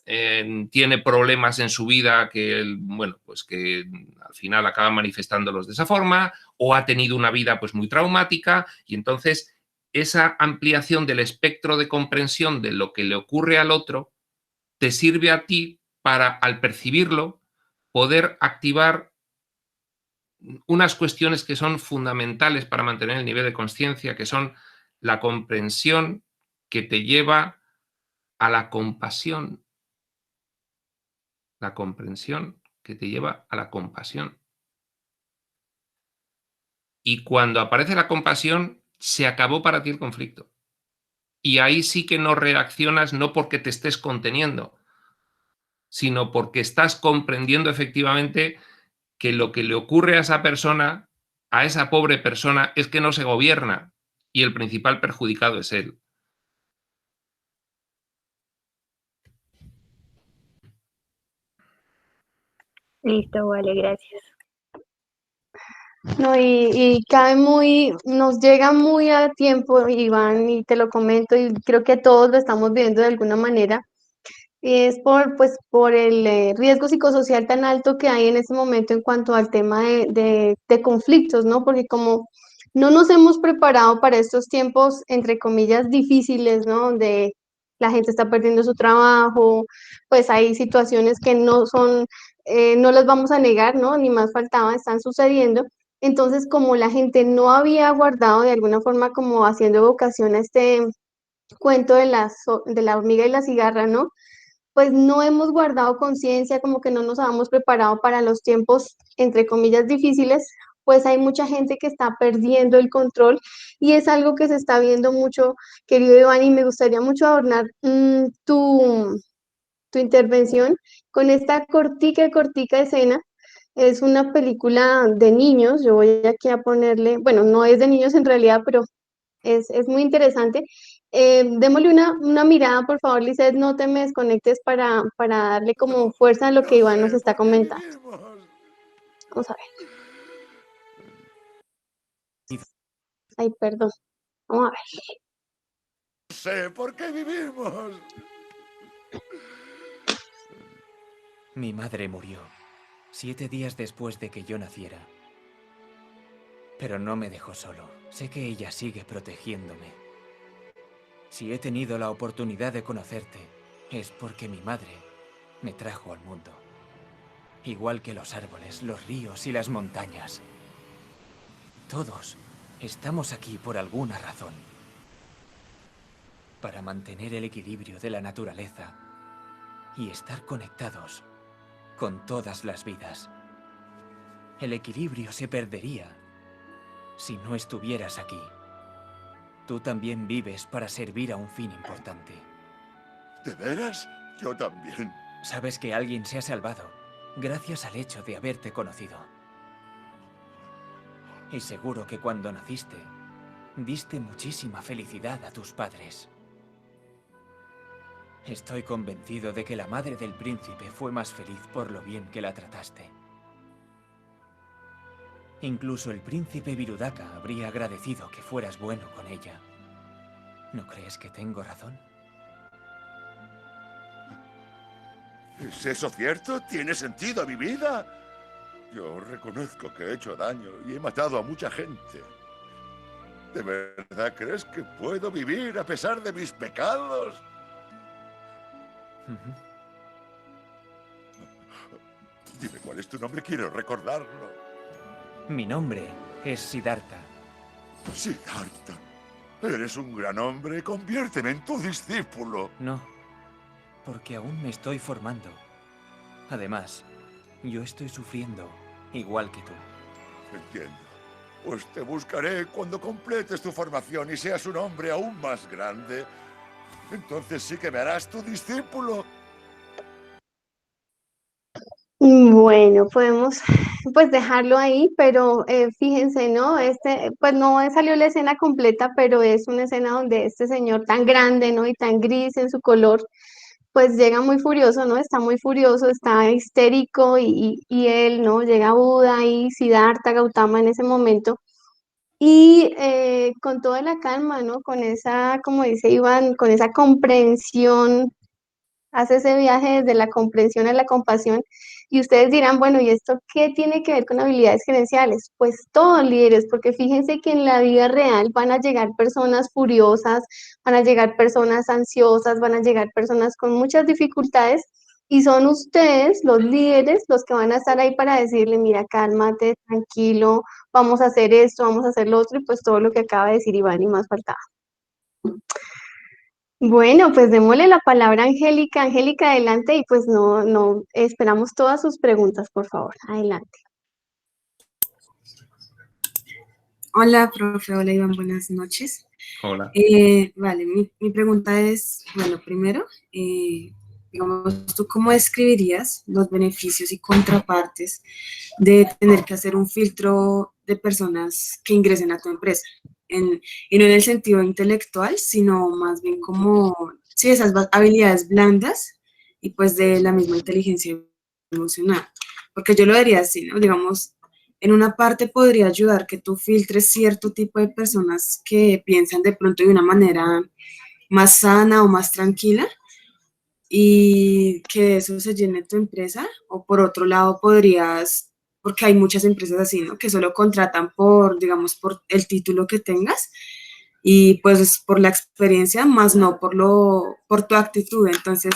S2: tiene problemas en su vida que, bueno, pues que al final acaban manifestándolos de esa forma, o ha tenido una vida pues muy traumática, y entonces esa ampliación del espectro de comprensión de lo que le ocurre al otro te sirve a ti para, al percibirlo, poder activar unas cuestiones que son fundamentales para mantener el nivel de conciencia, que son la comprensión que te lleva a la compasión. La comprensión que te lleva a la compasión. Y cuando aparece la compasión, se acabó para ti el conflicto. Y ahí sí que no reaccionas no porque te estés conteniendo, sino porque estás comprendiendo efectivamente que lo que le ocurre a esa persona, a esa pobre persona, es que no se gobierna y el principal perjudicado es él.
S5: Listo, vale, gracias.
S1: No, y cae muy, nos llega muy a tiempo, Iván, y te lo comento, y creo que todos lo estamos viendo de alguna manera, y es pues, por el riesgo psicosocial tan alto que hay en este momento en cuanto al tema de conflictos, ¿no? Porque como no nos hemos preparado para estos tiempos, entre comillas, difíciles, ¿no? Donde la gente está perdiendo su trabajo, pues hay situaciones que no son, no las vamos a negar, ¿no? Ni más faltaba, están sucediendo. Entonces, como la gente no había guardado de alguna forma como haciendo evocación a este cuento de la hormiga y la cigarra, ¿no? Pues no hemos guardado conciencia, como que no nos habíamos preparado para los tiempos, entre comillas, difíciles, pues hay mucha gente que está perdiendo el control y es algo que se está viendo mucho, querido Iván, y me gustaría mucho adornar tu intervención con esta cortica escena. Es una película de niños, yo voy aquí a ponerle, bueno, no es de niños en realidad, pero es muy interesante. Démosle una mirada, por favor, Lizeth, no te me desconectes para darle como fuerza a lo que Iván nos está comentando. Vamos a ver. Ay, perdón. Vamos a ver.
S6: No sé por qué vivimos.
S7: Mi madre murió 7 días después de que yo naciera. Pero no me dejó solo. Sé que ella sigue protegiéndome. Si he tenido la oportunidad de conocerte, es porque mi madre me trajo al mundo. Igual que los árboles, los ríos y las montañas. Todos estamos aquí por alguna razón. Para mantener el equilibrio de la naturaleza y estar conectados con todas las vidas. El equilibrio se perdería si no estuvieras aquí. Tú también vives para servir a un fin importante.
S6: ¿De veras? Yo también.
S7: Sabes que alguien se ha salvado gracias al hecho de haberte conocido. Y seguro que cuando naciste, diste muchísima felicidad a tus padres. Estoy convencido de que la madre del príncipe fue más feliz por lo bien que la trataste. Incluso el príncipe Virudaka habría agradecido que fueras bueno con ella. ¿No crees que tengo razón?
S6: ¿Es eso cierto? ¿Tiene sentido mi vida? Yo reconozco que he hecho daño y he matado a mucha gente. ¿De verdad crees que puedo vivir a pesar de mis pecados? Dime cuál es tu nombre, quiero recordarlo.
S7: Mi nombre es Siddhartha.
S6: Siddhartha, eres un gran hombre, conviérteme en tu discípulo.
S7: No, porque aún me estoy formando. Además, yo estoy sufriendo igual que tú.
S6: Entiendo. Pues te buscaré cuando completes tu formación y seas un hombre aún más grande. Entonces sí que me harás tu discípulo.
S1: Bueno, podemos pues dejarlo ahí, pero fíjense, ¿no? Pues no salió la escena completa, pero es una escena donde este señor tan grande, ¿no? Y tan gris en su color, pues llega muy furioso, ¿no? Está muy furioso, está histérico y él, ¿no? Llega Buda y Siddhartha Gautama en ese momento. Y con toda la calma, ¿no? Con esa, como dice Iván, con esa comprensión, hace ese viaje desde la comprensión a la compasión. Y ustedes dirán, bueno, ¿y esto qué tiene que ver con habilidades gerenciales? Pues todos líderes, porque fíjense que en la vida real van a llegar personas furiosas, van a llegar personas ansiosas, van a llegar personas con muchas dificultades. Y son ustedes, los líderes, los que van a estar ahí para decirle, mira, cálmate, tranquilo, vamos a hacer esto, vamos a hacer lo otro, y pues todo lo que acaba de decir Iván y más faltaba. Bueno, pues démosle la palabra a Angélica. Angélica, adelante y pues no, esperamos todas sus preguntas, por favor. Adelante.
S8: Hola, profe. Hola, Iván. Buenas noches.
S2: Hola.
S8: Vale, mi pregunta es, bueno, primero, digamos, ¿tú cómo describirías los beneficios y contrapartes de tener que hacer un filtro de personas que ingresen a tu empresa? Y no en el sentido intelectual, sino más bien como, sí, esas habilidades blandas y pues de la misma inteligencia emocional. Porque yo lo vería así, ¿no? Digamos, en una parte podría ayudar que tú filtres cierto tipo de personas que piensan de pronto de una manera más sana o más tranquila y que de eso se llene tu empresa. O por otro lado podrías, porque hay muchas empresas así, ¿no? Que solo contratan por, digamos, por el título que tengas y pues por la experiencia, más no por tu actitud. Entonces,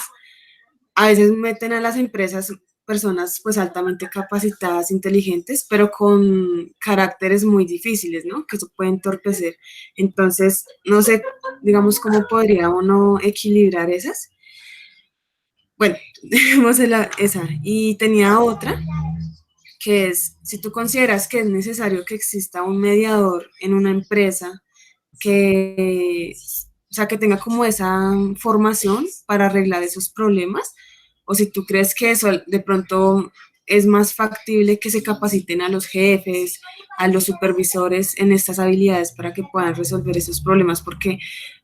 S8: a veces meten a las empresas personas pues altamente capacitadas, inteligentes, pero con caracteres muy difíciles, ¿no? Que eso puede entorpecer. Entonces, no sé, digamos, cómo podría uno equilibrar esas. Bueno, dejemos esa. Y tenía otra, que es, si tú consideras que es necesario que exista un mediador en una empresa que, o sea, que tenga como esa formación para arreglar esos problemas, o si tú crees que eso de pronto es más factible que se capaciten a los jefes, a los supervisores en estas habilidades para que puedan resolver esos problemas, porque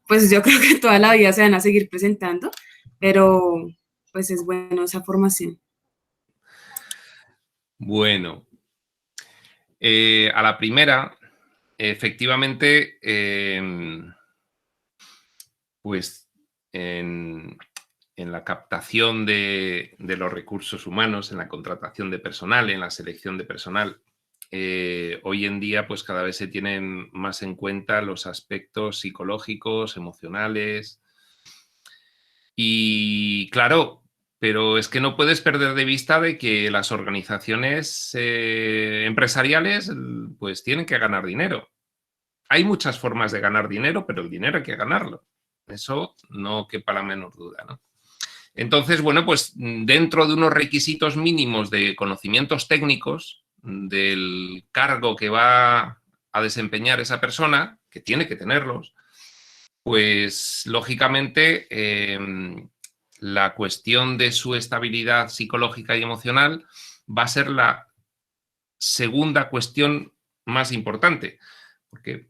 S8: pues yo creo que toda la vida se van a seguir presentando, pero pues es bueno esa formación.
S2: Bueno, a la primera, efectivamente, pues en la captación de los recursos humanos, en la contratación de personal, en la selección de personal, hoy en día pues cada vez se tienen más en cuenta los aspectos psicológicos, emocionales y claro, pero es que no puedes perder de vista de que las organizaciones empresariales pues tienen que ganar dinero. Hay muchas formas de ganar dinero, pero el dinero hay que ganarlo. Eso no quepa la menor duda, ¿no? Entonces, bueno, pues dentro de unos requisitos mínimos de conocimientos técnicos del cargo que va a desempeñar esa persona, que tiene que tenerlos, pues lógicamente la cuestión de su estabilidad psicológica y emocional va a ser la segunda cuestión más importante, porque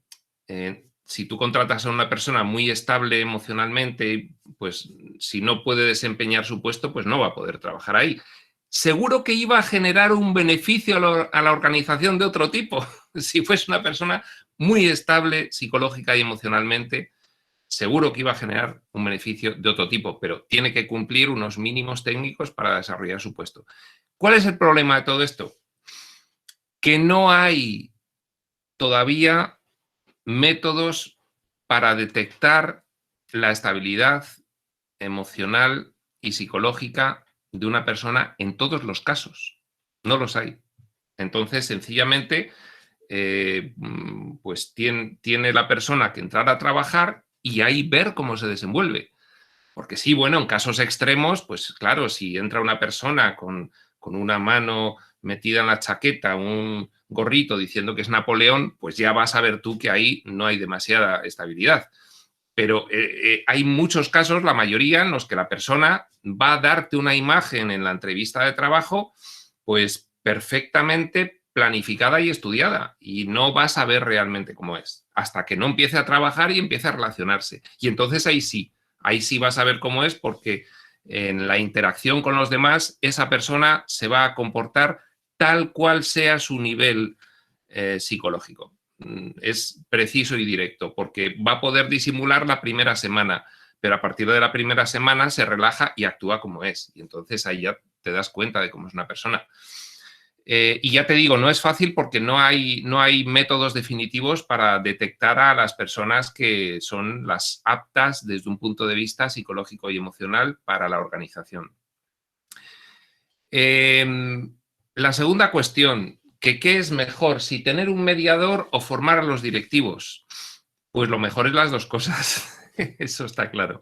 S2: si tú contratas a una persona muy estable emocionalmente, pues si no puede desempeñar su puesto, pues no va a poder trabajar ahí. Seguro que iba a generar un beneficio a la organización de otro tipo. Si fuese una persona muy estable psicológica y emocionalmente, seguro que iba a generar un beneficio de otro tipo, pero tiene que cumplir unos mínimos técnicos para desarrollar su puesto. ¿Cuál es el problema de todo esto? Que no hay todavía métodos para detectar la estabilidad emocional y psicológica de una persona en todos los casos. No los hay. Entonces, sencillamente, pues tiene la persona que entrar a trabajar y ahí ver cómo se desenvuelve. Porque sí, bueno, en casos extremos, pues claro, si entra una persona con una mano metida en la chaqueta, un gorrito diciendo que es Napoleón, pues ya vas a ver tú que ahí no hay demasiada estabilidad. Pero hay muchos casos, la mayoría, en los que la persona va a darte una imagen en la entrevista de trabajo pues perfectamente planificada y estudiada, y no vas a ver realmente cómo es, hasta que no empiece a trabajar y empiece a relacionarse. Y entonces ahí sí vas a ver cómo es, porque en la interacción con los demás, esa persona se va a comportar tal cual sea su nivel psicológico. Es preciso y directo, porque va a poder disimular la primera semana, pero a partir de la primera semana se relaja y actúa como es. Y entonces ahí ya te das cuenta de cómo es una persona. Y ya te digo, no es fácil porque no hay métodos definitivos para detectar a las personas que son las aptas desde un punto de vista psicológico y emocional para la organización. La segunda cuestión, ¿qué es mejor? ¿Si tener un mediador o formar a los directivos? Pues lo mejor es las dos cosas, eso está claro.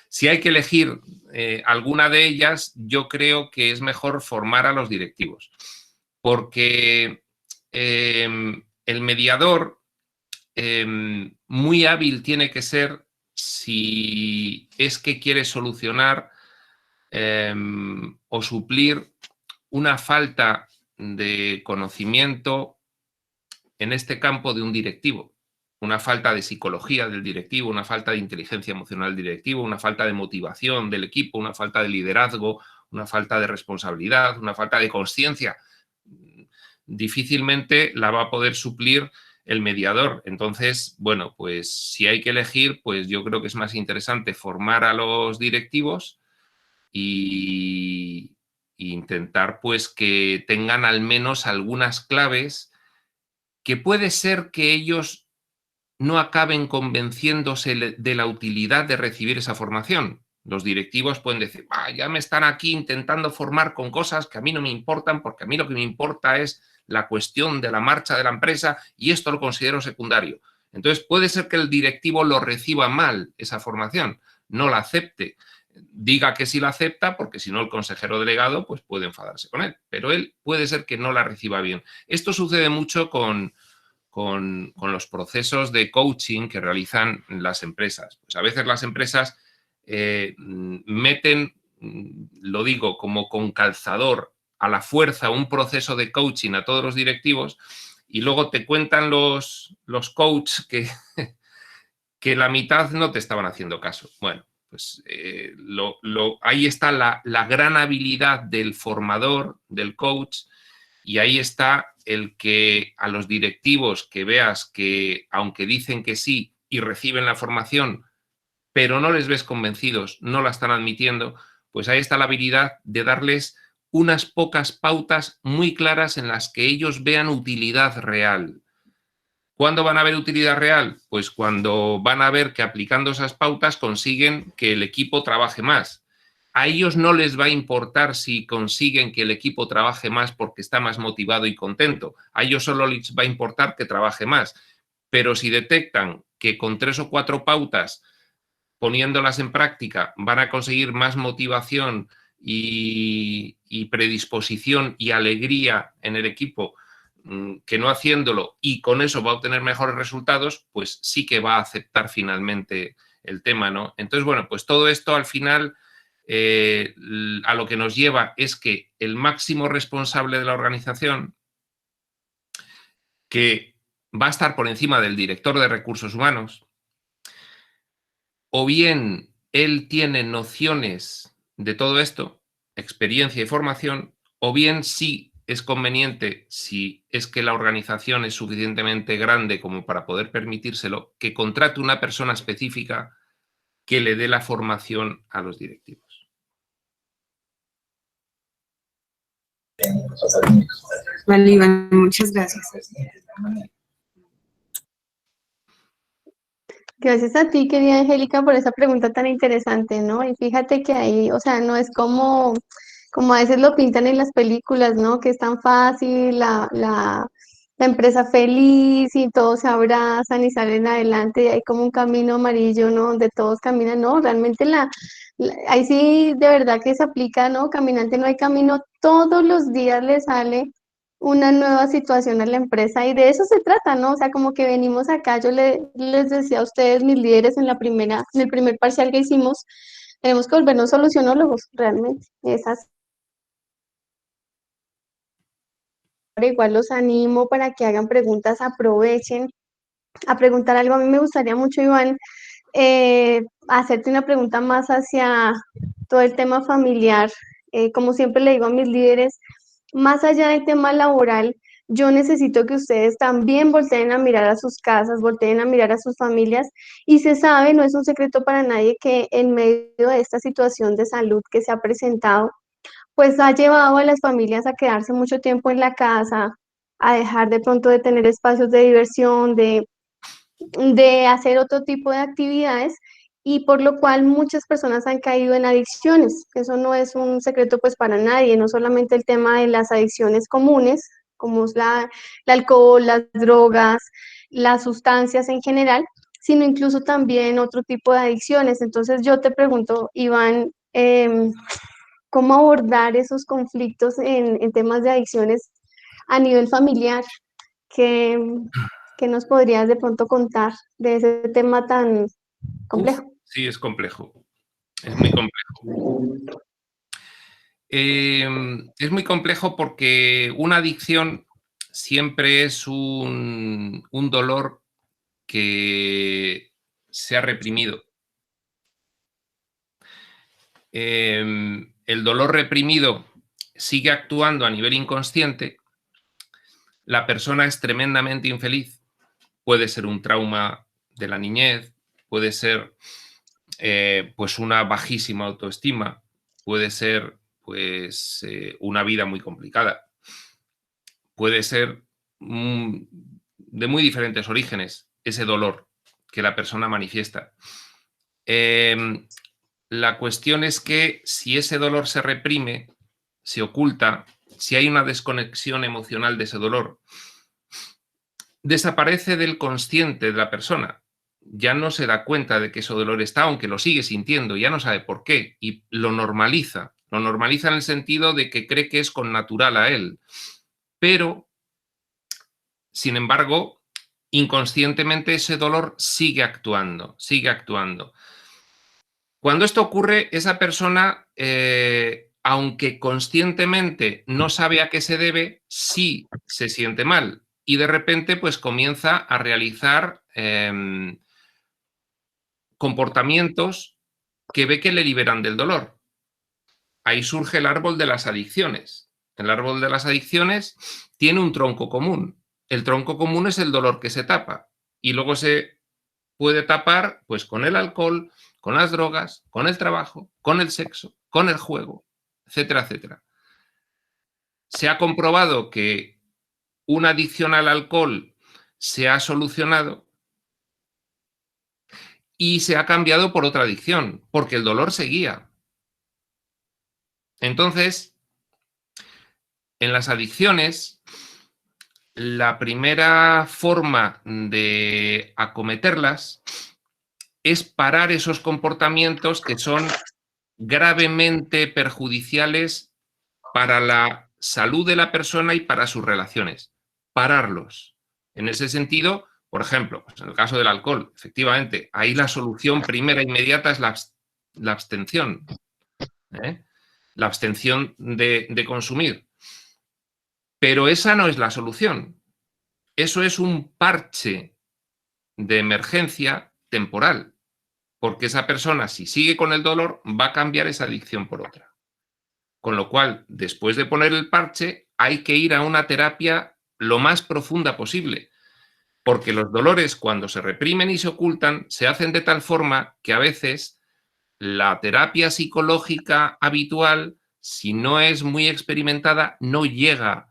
S2: Si hay que elegir alguna de ellas, yo creo que es mejor formar a los directivos, porque el mediador muy hábil tiene que ser si es que quiere solucionar o suplir una falta de conocimiento en este campo de un directivo, una falta de psicología del directivo, una falta de inteligencia emocional del directivo, una falta de motivación del equipo, una falta de liderazgo, una falta de responsabilidad, una falta de conciencia. Difícilmente la va a poder suplir el mediador. Entonces, bueno, pues si hay que elegir, pues yo creo que es más interesante formar a los directivos y intentar pues que tengan al menos algunas claves que puede ser que ellos no acaben convenciéndose de la utilidad de recibir esa formación. Los directivos pueden decir, ya me están aquí intentando formar con cosas que a mí no me importan, porque a mí lo que me importa es la cuestión de la marcha de la empresa y esto lo considero secundario. Entonces puede ser que el directivo lo reciba mal, esa formación, no la acepte. Diga que sí la acepta, porque si no el consejero delegado pues puede enfadarse con él, pero él puede ser que no la reciba bien. Esto sucede mucho con los procesos de coaching que realizan las empresas. Pues a veces las empresas meten, lo digo, como con calzador a la fuerza un proceso de coaching a todos los directivos y luego te cuentan los coaches que la mitad no te estaban haciendo caso. Bueno, pues ahí está la gran habilidad del formador, del coach, y ahí está el que a los directivos que veas que, aunque dicen que sí y reciben la formación, pero no les ves convencidos, no la están admitiendo, pues ahí está la habilidad de darles unas pocas pautas muy claras en las que ellos vean utilidad real. ¿Cuándo van a ver utilidad real? Pues cuando van a ver que aplicando esas pautas consiguen que el equipo trabaje más. A ellos no les va a importar si consiguen que el equipo trabaje más porque está más motivado y contento. A ellos solo les va a importar que trabaje más. Pero si detectan que con 3 o 4 pautas, poniéndolas en práctica, van a conseguir más motivación y predisposición y alegría en el equipo que no haciéndolo, y con eso va a obtener mejores resultados, pues sí que va a aceptar finalmente el tema, ¿no? Entonces, bueno, pues todo esto al final a lo que nos lleva es que el máximo responsable de la organización, que va a estar por encima del director de recursos humanos, o bien él tiene nociones de todo esto, experiencia y formación, o bien sí es conveniente, si es que la organización es suficientemente grande como para poder permitírselo, que contrate una persona específica que le dé la formación a los directivos.
S8: Vale, Iván, muchas gracias.
S1: Gracias a ti, querida Angélica, por esa pregunta tan interesante, ¿no? Y fíjate que ahí, o sea, no es como a veces lo pintan en las películas, ¿no? Que es tan fácil, la empresa feliz y todos se abrazan y salen adelante y hay como un camino amarillo, ¿no? Donde todos caminan, no, realmente ahí sí de verdad que se aplica, ¿no? Caminante no hay camino, todos los días le sale una nueva situación a la empresa y de eso se trata, ¿no? O sea, como que venimos acá, les decía a ustedes, mis líderes, en el primer parcial que hicimos, tenemos que volvernos solucionólogos, realmente, es así. igual los animo para que hagan preguntas, aprovechen a preguntar algo. A mí me gustaría mucho, Iván, hacerte una pregunta más hacia todo el tema familiar. Como siempre le digo a mis líderes, más allá del tema laboral, yo necesito que ustedes también volteen a mirar a sus casas, volteen a mirar a sus familias, y se sabe, no es un secreto para nadie, que en medio de esta situación de salud que se ha presentado, pues ha llevado a las familias a quedarse mucho tiempo en la casa, a dejar de pronto de tener espacios de diversión, de hacer otro tipo de actividades, y por lo cual muchas personas han caído en adicciones. Eso no es un secreto pues para nadie, no solamente el tema de las adicciones comunes, como es el alcohol, las drogas, las sustancias en general, sino incluso también otro tipo de adicciones. Entonces yo te pregunto, Iván, ¿cómo abordar esos conflictos en temas de adicciones a nivel familiar? ¿Qué, qué nos podrías de pronto contar de ese tema tan complejo?
S2: Sí, es complejo. Es muy complejo. Es muy complejo porque una adicción siempre es un dolor que se ha reprimido. El dolor reprimido sigue actuando a nivel inconsciente. La persona es tremendamente infeliz. Puede ser un trauma de la niñez, puede ser pues una bajísima autoestima, puede ser pues una vida muy complicada, puede ser de muy diferentes orígenes ese dolor que la persona manifiesta. La cuestión es que si ese dolor se reprime, se oculta, si hay una desconexión emocional de ese dolor, desaparece del consciente de la persona. Ya no se da cuenta de que ese dolor está, aunque lo sigue sintiendo, ya no sabe por qué, y lo normaliza. Lo normaliza en el sentido de que cree que es connatural a él. Pero, sin embargo, inconscientemente ese dolor sigue actuando, sigue actuando. Cuando esto ocurre, esa persona, aunque conscientemente no sabe a qué se debe, sí se siente mal. Y de repente, pues comienza a realizar comportamientos que ve que le liberan del dolor. Ahí surge el árbol de las adicciones. El árbol de las adicciones tiene un tronco común. El tronco común es el dolor que se tapa. Y luego se puede tapar pues con el alcohol, con las drogas, con el trabajo, con el sexo, con el juego, etcétera, etcétera. Se ha comprobado que una adicción al alcohol se ha solucionado y se ha cambiado por otra adicción, porque el dolor seguía. Entonces, en las adicciones, la primera forma de acometerlas es parar esos comportamientos que son gravemente perjudiciales para la salud de la persona y para sus relaciones. Pararlos. En ese sentido, por ejemplo, pues en el caso del alcohol, efectivamente, ahí la solución primera e inmediata es la abstención. La abstención de consumir. Pero esa no es la solución. Eso es un parche de emergencia temporal, porque esa persona, si sigue con el dolor, va a cambiar esa adicción por otra. Con lo cual, después de poner el parche, hay que ir a una terapia lo más profunda posible, porque los dolores, cuando se reprimen y se ocultan, se hacen de tal forma que a veces la terapia psicológica habitual, si no es muy experimentada, no llega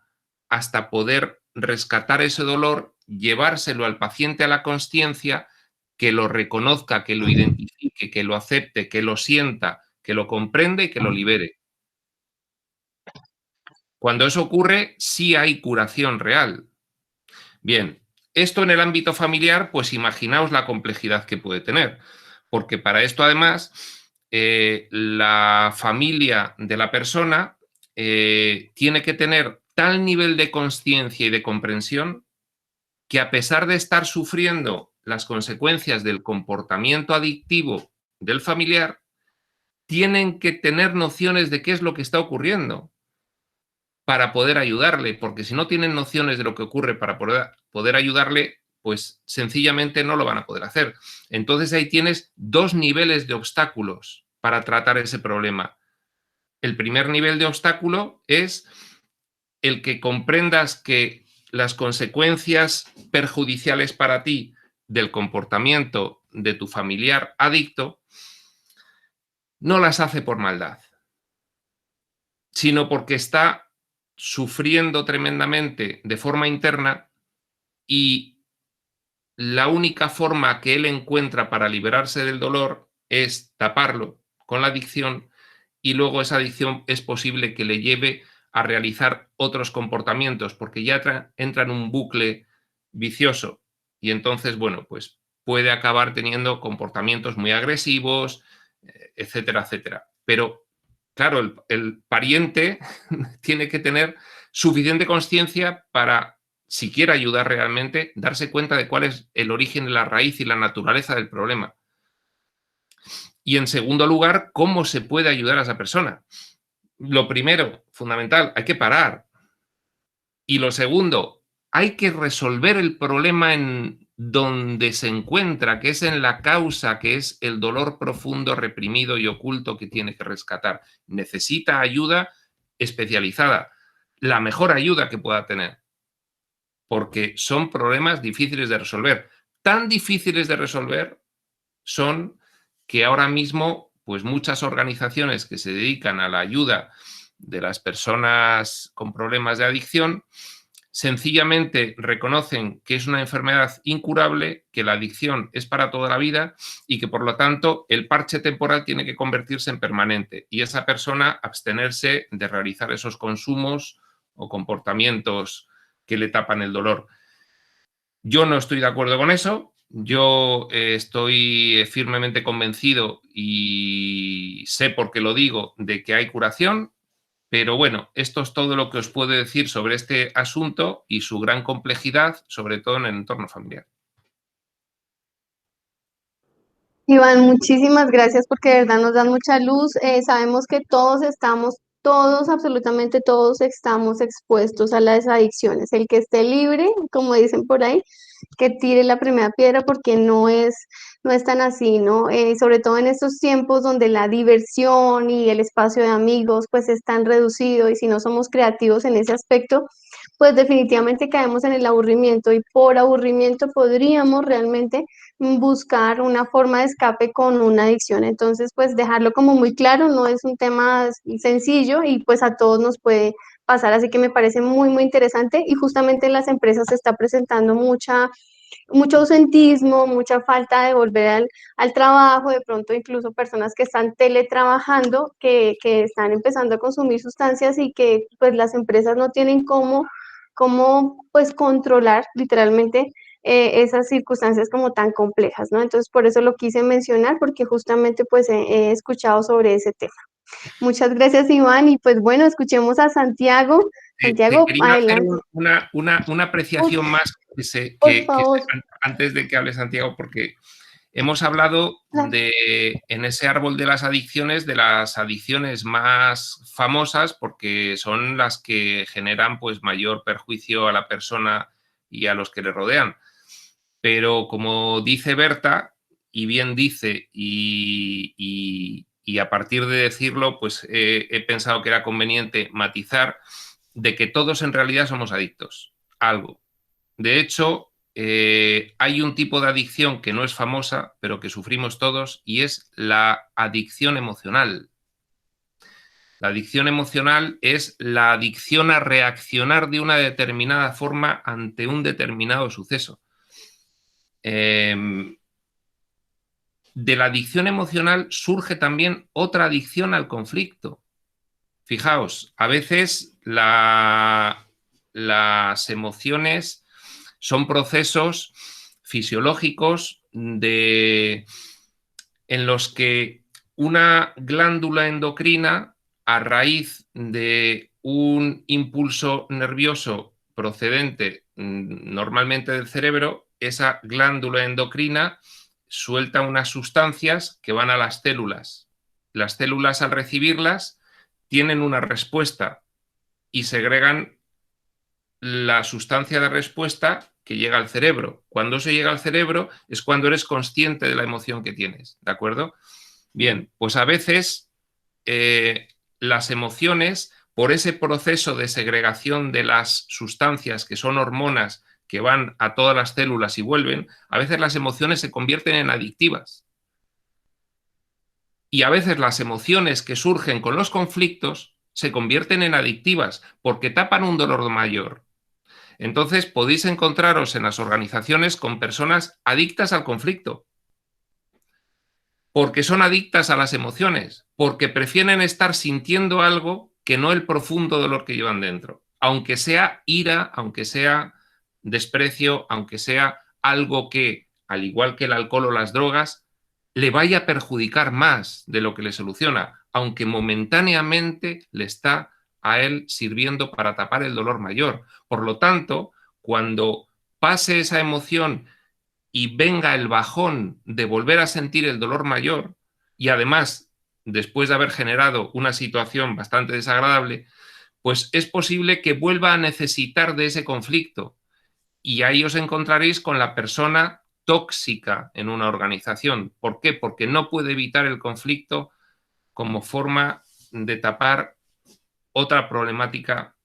S2: hasta poder rescatar ese dolor, llevárselo al paciente a la consciencia, que lo reconozca, que lo identifique, que lo acepte, que lo sienta, que lo comprenda y que lo libere. Cuando eso ocurre, sí hay curación real. Bien, esto en el ámbito familiar, pues imaginaos la complejidad que puede tener, porque para esto además la familia de la persona tiene que tener tal nivel de conciencia y de comprensión que, a pesar de estar sufriendo las consecuencias del comportamiento adictivo del familiar, tienen que tener nociones de qué es lo que está ocurriendo. para poder ayudarle, porque si no tienen nociones de lo que ocurre para poder ayudarle, pues sencillamente no lo van a poder hacer. Entonces ahí tienes dos niveles de obstáculos para tratar ese problema. El primer nivel de obstáculo es el que comprendas que las consecuencias perjudiciales para ti del comportamiento de tu familiar adicto no las hace por maldad, sino porque está sufriendo tremendamente de forma interna y la única forma que él encuentra para liberarse del dolor es taparlo con la adicción, y luego esa adicción es posible que le lleve a realizar otros comportamientos porque ya entra en un bucle vicioso y entonces, bueno, pues puede acabar teniendo comportamientos muy agresivos, etcétera, etcétera. Pero claro, el pariente tiene que tener suficiente conciencia para, si quiere ayudar realmente, darse cuenta de cuál es el origen, la raíz y la naturaleza del problema. Y en segundo lugar, cómo se puede ayudar a esa persona. Lo primero, fundamental, hay que parar. Y lo segundo, hay que resolver el problema en donde se encuentra, que es en la causa, que es el dolor profundo, reprimido y oculto que tiene que rescatar. Necesita ayuda especializada, la mejor ayuda que pueda tener, porque son problemas difíciles de resolver. Tan difíciles de resolver son que ahora mismo, pues muchas organizaciones que se dedican a la ayuda de las personas con problemas de adicción, sencillamente reconocen que es una enfermedad incurable, que la adicción es para toda la vida y que por lo tanto el parche temporal tiene que convertirse en permanente y esa persona abstenerse de realizar esos consumos o comportamientos que le tapan el dolor. Yo no estoy de acuerdo con eso. Yo estoy firmemente convencido y sé por qué lo digo de que hay curación, pero bueno, esto es todo lo que os puedo decir sobre este asunto y su gran complejidad, sobre todo en el entorno familiar.
S1: Iván, muchísimas gracias porque de verdad nos dan mucha luz. Sabemos que todos, absolutamente todos estamos expuestos a las adicciones. El que esté libre, como dicen por ahí, que tire la primera piedra porque no es tan así, ¿no? Sobre todo en estos tiempos donde la diversión y el espacio de amigos pues es tan reducido y si no somos creativos en ese aspecto, pues definitivamente caemos en el aburrimiento y por aburrimiento podríamos realmente buscar una forma de escape con una adicción. Entonces, pues dejarlo como muy claro, no es un tema sencillo y pues a todos nos puede pasar, así que me parece muy, muy interesante y justamente en las empresas se está presentando mucho ausentismo, mucha falta de volver al trabajo, de pronto incluso personas que están teletrabajando, que están empezando a consumir sustancias y que pues las empresas no tienen cómo pues controlar literalmente esas circunstancias como tan complejas, ¿no? Entonces por eso lo quise mencionar porque justamente pues he escuchado sobre ese tema. Muchas gracias, Iván, y pues bueno, escuchemos a Santiago. Santiago,
S2: Te quería hacer
S1: adelante.
S2: una apreciación más
S1: Por favor.
S2: antes de que hable Santiago, porque hemos hablado en ese árbol de las adicciones más famosas, porque son las que generan pues mayor perjuicio a la persona y a los que le rodean. Pero como dice Berta, y bien dice, y a partir de decirlo, pues he pensado que era conveniente matizar de que todos en realidad somos adictos a algo. De hecho, hay un tipo de adicción que no es famosa, pero que sufrimos todos, y es la adicción emocional. La adicción emocional es la adicción a reaccionar de una determinada forma ante un determinado suceso. De la adicción emocional surge también otra adicción al conflicto. Fijaos, a veces las emociones son procesos fisiológicos en los que una glándula endocrina, a raíz de un impulso nervioso procedente normalmente del cerebro, esa glándula endocrina suelta unas sustancias que van a las células. Las células, al recibirlas, tienen una respuesta y segregan la sustancia de respuesta que llega al cerebro. Cuando eso llega al cerebro es cuando eres consciente de la emoción que tienes, ¿de acuerdo? Bien, pues a veces las emociones, por ese proceso de segregación de las sustancias que son hormonas que van a todas las células y vuelven, a veces las emociones se convierten en adictivas. Y a veces las emociones que surgen con los conflictos se convierten en adictivas porque tapan un dolor mayor. Entonces podéis encontraros en las organizaciones con personas adictas al conflicto, porque son adictas a las emociones, porque prefieren estar sintiendo algo que no el profundo dolor que llevan dentro, aunque sea ira, aunque sea desprecio, aunque sea algo que, al igual que el alcohol o las drogas, le vaya a perjudicar más de lo que le soluciona, aunque momentáneamente le está a él sirviendo para tapar el dolor mayor. Por lo tanto, cuando pase esa emoción y venga el bajón de volver a sentir el dolor mayor, y además, después de haber generado una situación bastante desagradable, pues es posible que vuelva a necesitar de ese conflicto. Y ahí os encontraréis con la persona tóxica en una organización. ¿Por qué? Porque no puede evitar el conflicto como forma de tapar otra problemática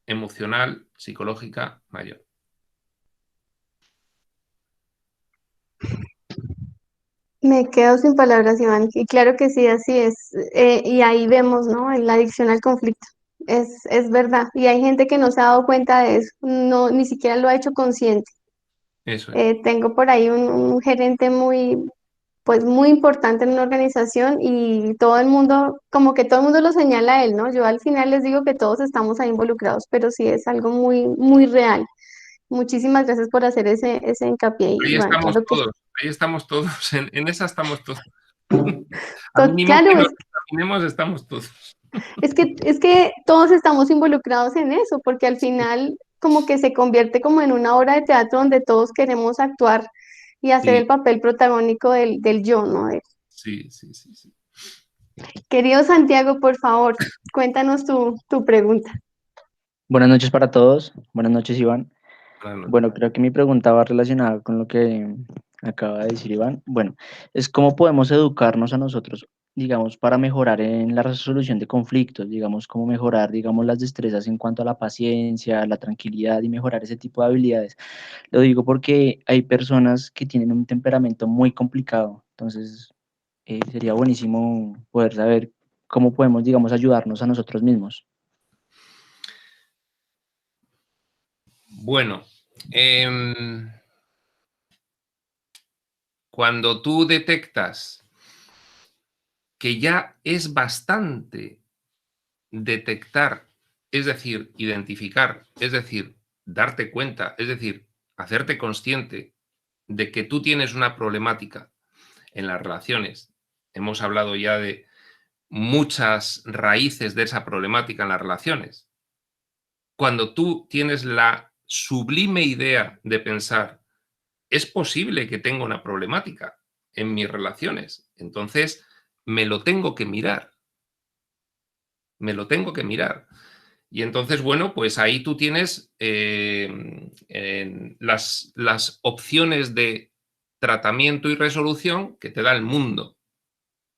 S2: emocional, psicológica mayor.
S1: Me quedo sin palabras, Iván. Y claro que sí, así es. Y ahí vemos, ¿no? La adicción al conflicto. Es verdad. Y hay gente que no se ha dado cuenta de eso. No, ni siquiera lo ha hecho consciente.
S2: Eso es.
S1: Tengo por ahí un gerente pues muy importante en una organización y todo el mundo, como que todo el mundo lo señala a él, ¿no? Yo al final les digo que todos estamos ahí involucrados, pero sí es algo muy, muy real. Muchísimas gracias por hacer ese hincapié,
S2: Ahí
S1: Iván.
S2: estamos
S1: Claro que
S2: todos, ahí estamos todos, en esa estamos todos. Al mínimo que
S1: claro,
S2: nos examinemos, estamos todos.
S1: es que todos estamos involucrados en eso, porque al final como que se convierte como en una obra de teatro donde todos queremos actuar y hacer
S2: Sí,
S1: el papel protagónico del yo, ¿no?
S2: sí, sí, sí, sí.
S1: Querido Santiago, por favor, cuéntanos tu pregunta.
S9: Buenas noches para todos. Buenas noches, Iván.
S2: Claro.
S9: Bueno, creo que mi pregunta va relacionada con lo que acaba de decir Iván. Bueno, es cómo podemos educarnos a nosotros, digamos, para mejorar en la resolución de conflictos, digamos, cómo mejorar, digamos, las destrezas en cuanto a la paciencia, la tranquilidad y mejorar ese tipo de habilidades. Lo digo porque hay personas que tienen un temperamento muy complicado, entonces sería buenísimo poder saber cómo podemos, digamos, ayudarnos a nosotros mismos.
S2: Bueno, cuando tú detectas que ya es bastante detectar, es decir, identificar, es decir, darte cuenta, es decir, hacerte consciente de que tú tienes una problemática en las relaciones. Hemos hablado ya de muchas raíces de esa problemática en las relaciones. Cuando tú tienes la sublime idea de pensar, es posible que tenga una problemática en mis relaciones, entonces me lo tengo que mirar. Me lo tengo que mirar. Y entonces, bueno, pues ahí tú tienes las opciones de tratamiento y resolución que te da el mundo.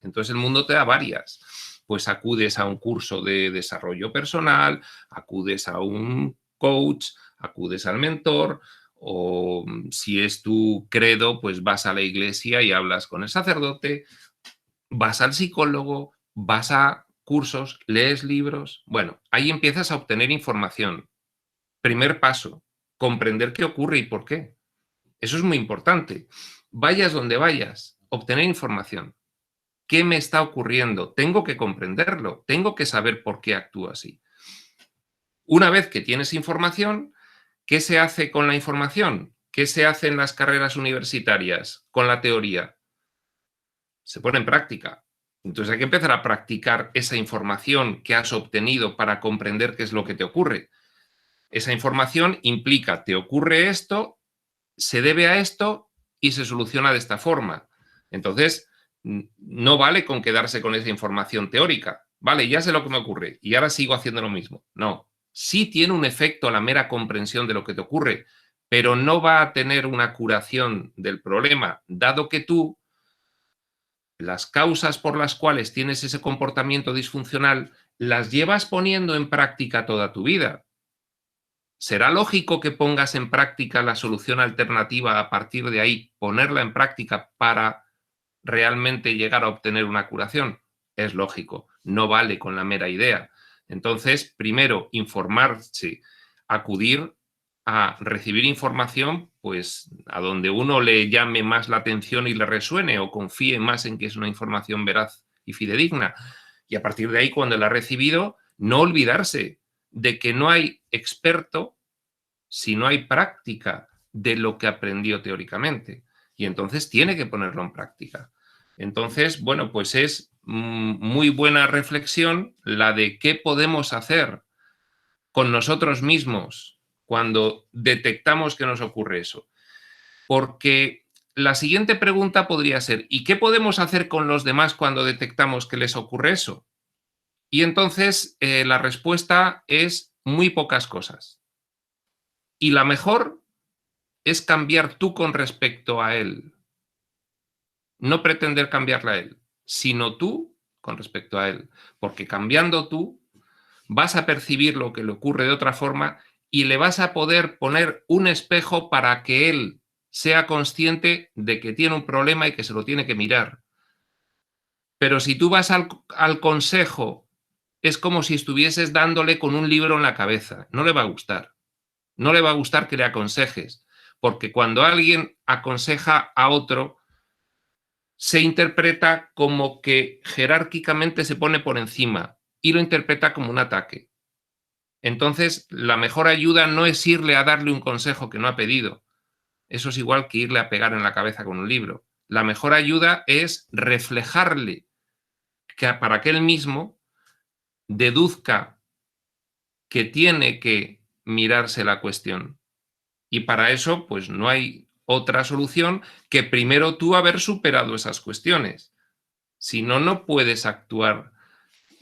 S2: Entonces el mundo te da varias. Pues acudes a un curso de desarrollo personal, acudes a un coach, acudes al mentor, o si es tu credo, pues vas a la iglesia y hablas con el sacerdote, vas al psicólogo, vas a cursos, lees libros. Bueno, ahí empiezas a obtener información. Primer paso, comprender qué ocurre y por qué. Eso es muy importante. Vayas donde vayas, obtener información. ¿Qué me está ocurriendo? Tengo que comprenderlo, tengo que saber por qué actúo así. Una vez que tienes información, ¿qué se hace con la información? ¿Qué se hace en las carreras universitarias con la teoría? Se pone en práctica. Entonces hay que empezar a practicar esa información que has obtenido para comprender qué es lo que te ocurre. Esa información implica, te ocurre esto, se debe a esto y se soluciona de esta forma. Entonces, no vale con quedarse con esa información teórica. Vale, ya sé lo que me ocurre y ahora sigo haciendo lo mismo. No, sí tiene un efecto la mera comprensión de lo que te ocurre, pero no va a tener una curación del problema, dado que tú las causas por las cuales tienes ese comportamiento disfuncional las llevas poniendo en práctica toda tu vida. ¿Será lógico que pongas en práctica la solución alternativa a partir de ahí, ponerla en práctica para realmente llegar a obtener una curación? Es lógico, no vale con la mera idea. Entonces, primero, informarse, acudir a recibir información, pues a donde uno le llame más la atención y le resuene o confíe más en que es una información veraz y fidedigna. Y a partir de ahí, cuando la ha recibido, no olvidarse de que no hay experto si no hay práctica de lo que aprendió teóricamente. Y entonces tiene que ponerlo en práctica. Entonces, bueno, pues es muy buena reflexión la de qué podemos hacer con nosotros mismos cuando detectamos que nos ocurre eso. Porque la siguiente pregunta podría ser, ¿y qué podemos hacer con los demás cuando detectamos que les ocurre eso? Y entonces la respuesta es muy pocas cosas. Y la mejor es cambiar tú con respecto a él. No pretender cambiarle a él, sino tú con respecto a él. Porque cambiando tú, vas a percibir lo que le ocurre de otra forma y le vas a poder poner un espejo para que él sea consciente de que tiene un problema y que se lo tiene que mirar. Pero si tú vas al consejo, es como si estuvieses dándole con un libro en la cabeza. No le va a gustar. No le va a gustar que le aconsejes. Porque cuando alguien aconseja a otro, se interpreta como que jerárquicamente se pone por encima y lo interpreta como un ataque. Entonces, la mejor ayuda no es irle a darle un consejo que no ha pedido. Eso es igual que irle a pegar en la cabeza con un libro. La mejor ayuda es reflejarle que para que él mismo deduzca que tiene que mirarse la cuestión. Y para eso, pues no hay otra solución que primero tú haber superado esas cuestiones. Si no, no puedes actuar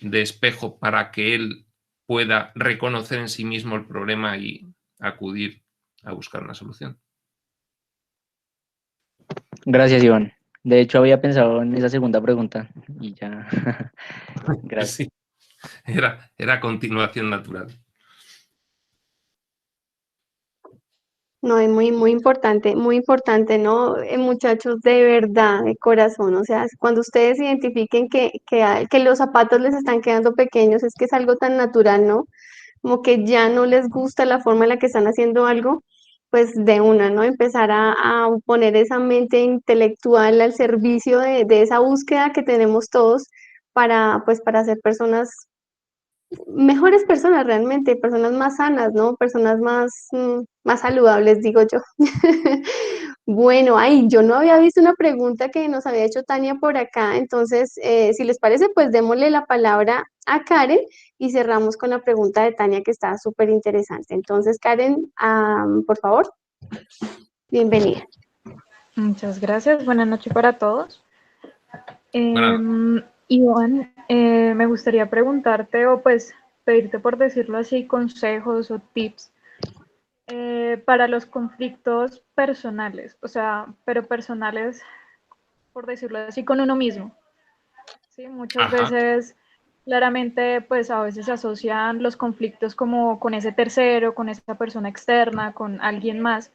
S2: de espejo para que él pueda reconocer en sí mismo el problema y acudir a buscar una solución.
S9: Gracias, Iván. De hecho, había pensado en esa segunda pregunta y ya. Gracias.
S2: Sí, era continuación natural.
S1: No, es muy importante, ¿no? Muchachos, de verdad, de corazón, o sea, cuando ustedes identifiquen que los zapatos les están quedando pequeños, es que es algo tan natural, ¿no? Como que ya no les gusta la forma en la que están haciendo algo, pues de una, ¿no? Empezar a poner esa mente intelectual al servicio de esa búsqueda que tenemos todos para, pues, para ser personas mejores personas realmente, personas más sanas, ¿no? Personas más saludables, digo yo. Bueno, ay, yo no había visto una pregunta que nos había hecho Tania por acá, entonces, si les parece, pues démosle la palabra a Karen y cerramos con la pregunta de Tania que está súper interesante. Entonces, Karen, por favor, bienvenida.
S10: Muchas gracias. Buenas noches para todos.
S2: Bueno,
S10: Iván, me gustaría preguntarte o pues pedirte, por decirlo así, consejos o tips para los conflictos personales, o sea, pero personales, por decirlo así, con uno mismo. ¿Sí? Muchas
S2: ajá,
S10: veces, claramente, pues a veces se asocian los conflictos como con ese tercero, con esa persona externa, con alguien más.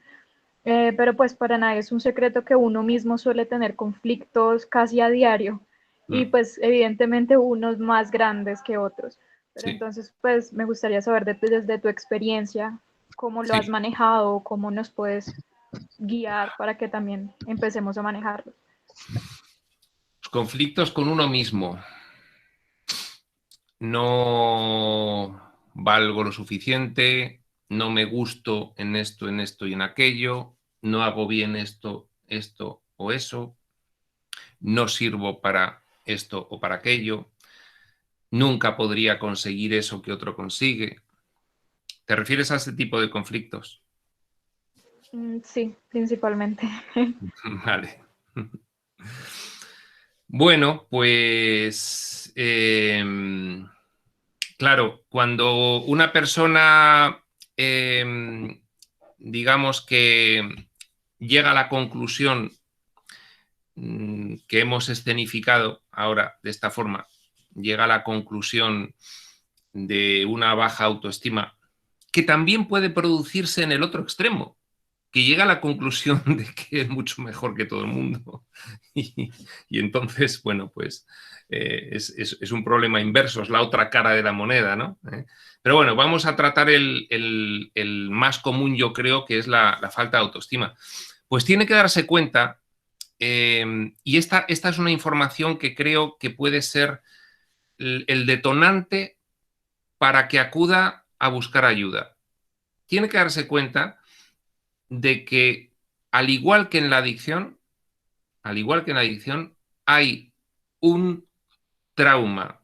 S10: Pero pues para nadie es un secreto que uno mismo suele tener conflictos casi a diario y pues evidentemente unos más grandes que otros. Pero
S2: sí,
S10: entonces pues me gustaría saber desde tu experiencia cómo lo has
S2: sí.
S10: manejado, cómo nos puedes guiar para que también empecemos a manejarlo.
S2: Los conflictos con uno mismo. No valgo lo suficiente, no me gusto en esto y en aquello, no hago bien esto o eso, no sirvo para esto o para aquello, nunca podría conseguir eso que otro consigue. ¿Te refieres a ese tipo de conflictos?
S10: Sí, principalmente.
S2: Vale. Bueno, pues, ¿qué Claro, cuando una persona, digamos que llega a la conclusión que hemos escenificado ahora de esta forma, llega a la conclusión de una baja autoestima, que también puede producirse en el otro extremo, que llega a la conclusión de que es mucho mejor que todo el mundo. Y entonces, bueno, pues es un problema inverso, es la otra cara de la moneda, ¿no? Pero bueno, vamos a tratar el más común, yo creo, que es la falta de autoestima. Pues tiene que darse cuenta, y esta es una información que creo que puede ser el detonante para que acuda a buscar ayuda. Tiene que darse cuenta de que, al igual que en la adicción, hay un trauma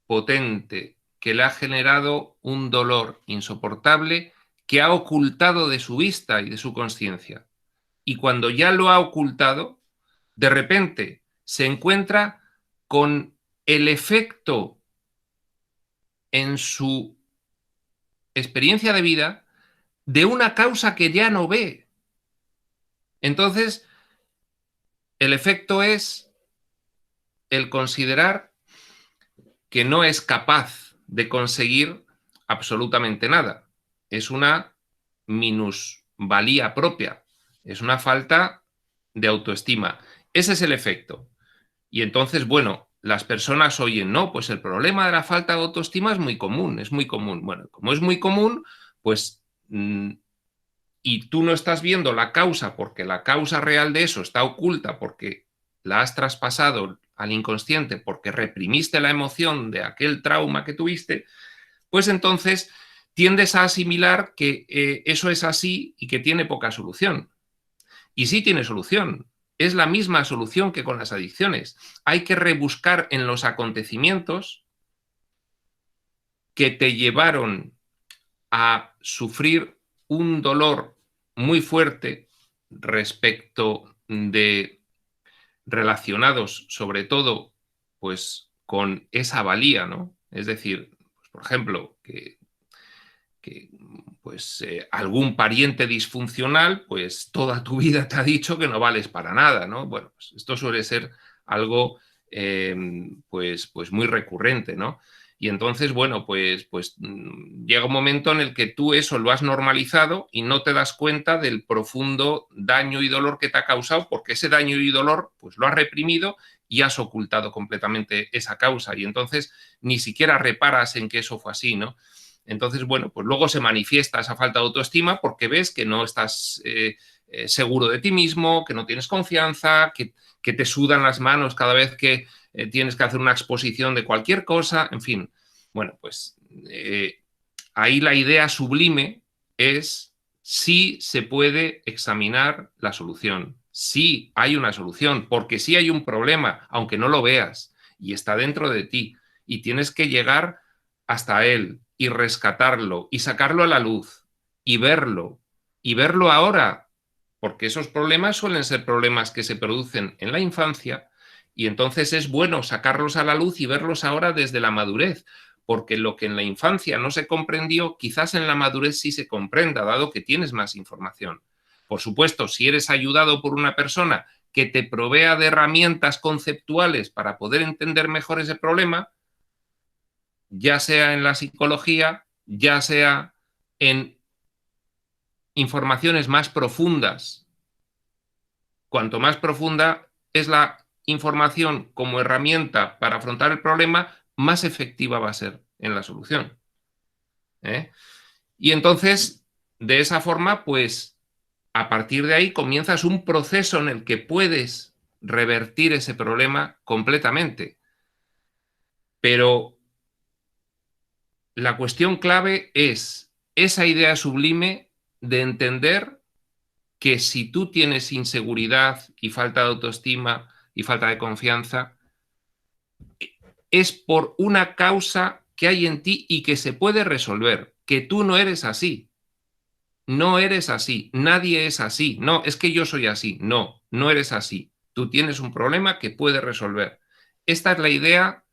S2: potente que le ha generado un dolor insoportable que ha ocultado de su vista y de su conciencia. Y cuando ya lo ha ocultado, de repente se encuentra con el efecto en su experiencia de vida de una causa que ya no ve. Entonces, el efecto es el considerar que no es capaz de conseguir absolutamente nada. Es una minusvalía propia, es una falta de autoestima. Ese es el efecto. Y entonces, bueno, las personas oyen, no, pues el problema de la falta de autoestima es muy común, es muy común. Bueno, como es muy común, pues, y tú no estás viendo la causa, porque la causa real de eso está oculta, porque la has traspasado al inconsciente, porque reprimiste la emoción de aquel trauma que tuviste, pues entonces tiendes a asimilar que eso es así y que tiene poca solución. Y sí tiene solución. Es la misma solución que con las adicciones. Hay que rebuscar en los acontecimientos que te llevaron a sufrir un dolor muy fuerte respecto de relacionados, sobre todo, pues con esa valía, ¿no? Es decir, pues, por ejemplo, que pues algún pariente disfuncional, pues toda tu vida te ha dicho que no vales para nada, ¿no? Bueno, pues esto suele ser algo pues muy recurrente, ¿no? Y entonces, bueno, pues llega un momento en el que tú eso lo has normalizado y no te das cuenta del profundo daño y dolor que te ha causado, porque ese daño y dolor pues lo has reprimido y has ocultado completamente esa causa, y entonces ni siquiera reparas en que eso fue así, ¿no? Entonces, bueno, pues luego se manifiesta esa falta de autoestima porque ves que no estás seguro de ti mismo, que no tienes confianza, que te sudan las manos cada vez que tienes que hacer una exposición de cualquier cosa, en fin. Bueno, pues ahí la idea sublime es si se puede examinar la solución. Sí hay una solución, porque sí hay un problema, aunque no lo veas, y está dentro de ti, y tienes que llegar hasta él y rescatarlo y sacarlo a la luz y verlo ahora, porque esos problemas suelen ser problemas que se producen en la infancia, y entonces es bueno sacarlos a la luz y verlos ahora desde la madurez, porque lo que en la infancia no se comprendió, quizás en la madurez sí se comprenda, dado que tienes más información. Por supuesto, si eres ayudado por una persona que te provea de herramientas conceptuales para poder entender mejor ese problema, ya sea en la psicología, ya sea en informaciones más profundas. Cuanto más profunda es la información como herramienta para afrontar el problema, más efectiva va a ser en la solución. Y entonces, de esa forma, pues, a partir de ahí comienzas un proceso en el que puedes revertir ese problema completamente. Pero la cuestión clave es esa idea sublime de entender que si tú tienes inseguridad y falta de autoestima y falta de confianza, es por una causa que hay en ti y que se puede resolver, que tú no eres así. No eres así, nadie es así. No, es que yo soy así. No, no eres así. Tú tienes un problema que puedes resolver. Esta es la idea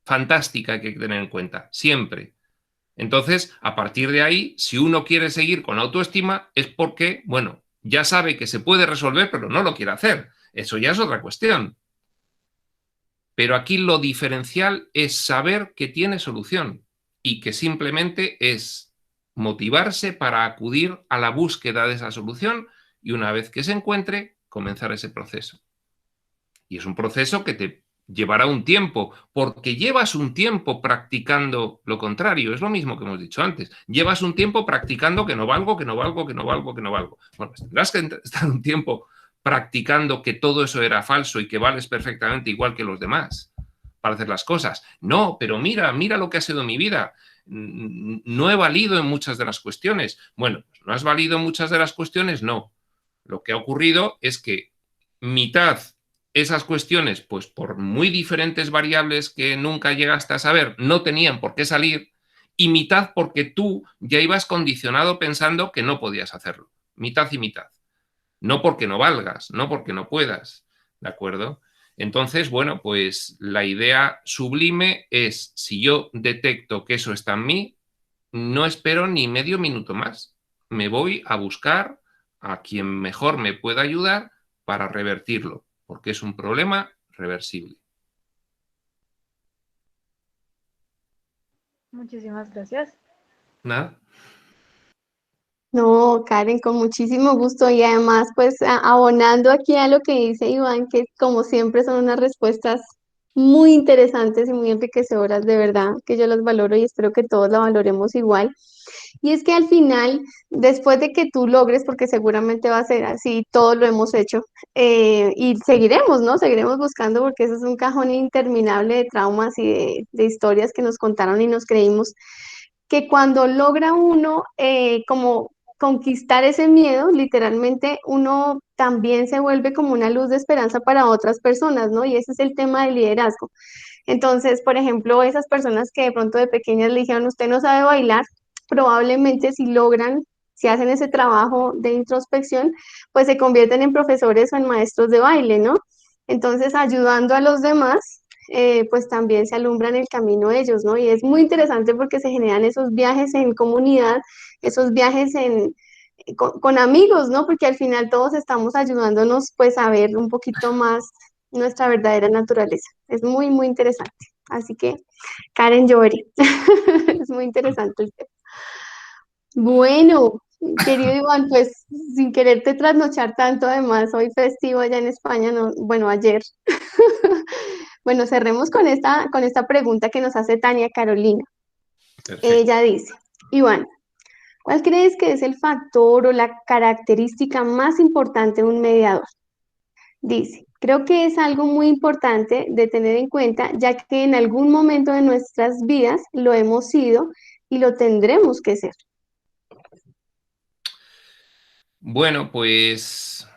S2: fantástica que hay que tener en cuenta, siempre. Entonces, a partir de ahí, si uno quiere seguir con autoestima, es porque, bueno, ya sabe que se puede resolver, pero no lo quiere hacer. Eso ya es otra cuestión. Pero aquí lo diferencial es saber que tiene solución y que simplemente es motivarse para acudir a la búsqueda de esa solución y una vez que se encuentre, comenzar ese proceso. Y es un proceso que te llevará un tiempo, porque llevas un tiempo practicando lo contrario. Es lo mismo que hemos dicho antes. Llevas un tiempo practicando que no valgo, que no valgo, que no valgo, que no valgo. Bueno, pues tendrás que estar un tiempo practicando que todo eso era falso y que vales perfectamente igual que los demás para hacer las cosas. No, pero mira lo que ha sido mi vida. No he valido en muchas de las cuestiones. Bueno, pues ¿no has valido en muchas de las cuestiones? No. Lo que ha ocurrido es que mitad esas cuestiones, pues por muy diferentes variables que nunca llegaste a saber, no tenían por qué salir, y mitad porque tú ya ibas condicionado pensando que no podías hacerlo. Mitad y mitad. No porque no valgas, no porque no puedas, ¿de acuerdo? Entonces, bueno, pues la idea sublime es, si yo detecto que eso está en mí, no espero ni medio minuto más. Me voy a buscar a quien mejor me pueda ayudar para revertirlo, porque es un problema reversible.
S10: Muchísimas gracias.
S2: ¿Nada?
S1: No, Karen, con muchísimo gusto y además pues abonando aquí a lo que dice Iván, que como siempre son unas respuestas muy interesantes y muy enriquecedoras, de verdad, que yo las valoro y espero que todos la valoremos igual. Y es que al final, después de que tú logres, porque seguramente va a ser así, todos lo hemos hecho, y seguiremos, ¿no? Seguiremos buscando porque eso es un cajón interminable de traumas y de historias que nos contaron y nos creímos que cuando logra uno como conquistar ese miedo, literalmente uno también se vuelve como una luz de esperanza para otras personas, ¿no? Y ese es el tema del liderazgo. Entonces, por ejemplo, esas personas que de pronto de pequeñas le dijeron, usted no sabe bailar, probablemente si logran, si hacen ese trabajo de introspección, pues se convierten en profesores o en maestros de baile, ¿no? Entonces, ayudando a los demás, pues también se alumbran el camino ellos, ¿no? Y es muy interesante porque se generan esos viajes en comunidad, esos viajes con amigos, ¿no? Porque al final todos estamos ayudándonos pues a ver un poquito más nuestra verdadera naturaleza. Es muy, muy interesante. Así que, Karen llore. Es muy interesante el tema. Bueno, querido Iván, pues sin quererte trasnochar tanto, además hoy festivo allá en España, no, bueno, ayer. Bueno, cerremos con esta pregunta que nos hace Tania Carolina.
S2: Perfecto.
S1: Ella dice, Iván, ¿cuál crees que es el factor o la característica más importante de un mediador? Dice, creo que es algo muy importante de tener en cuenta, ya que en algún momento de nuestras vidas lo hemos sido y lo tendremos que ser.
S2: Bueno, pues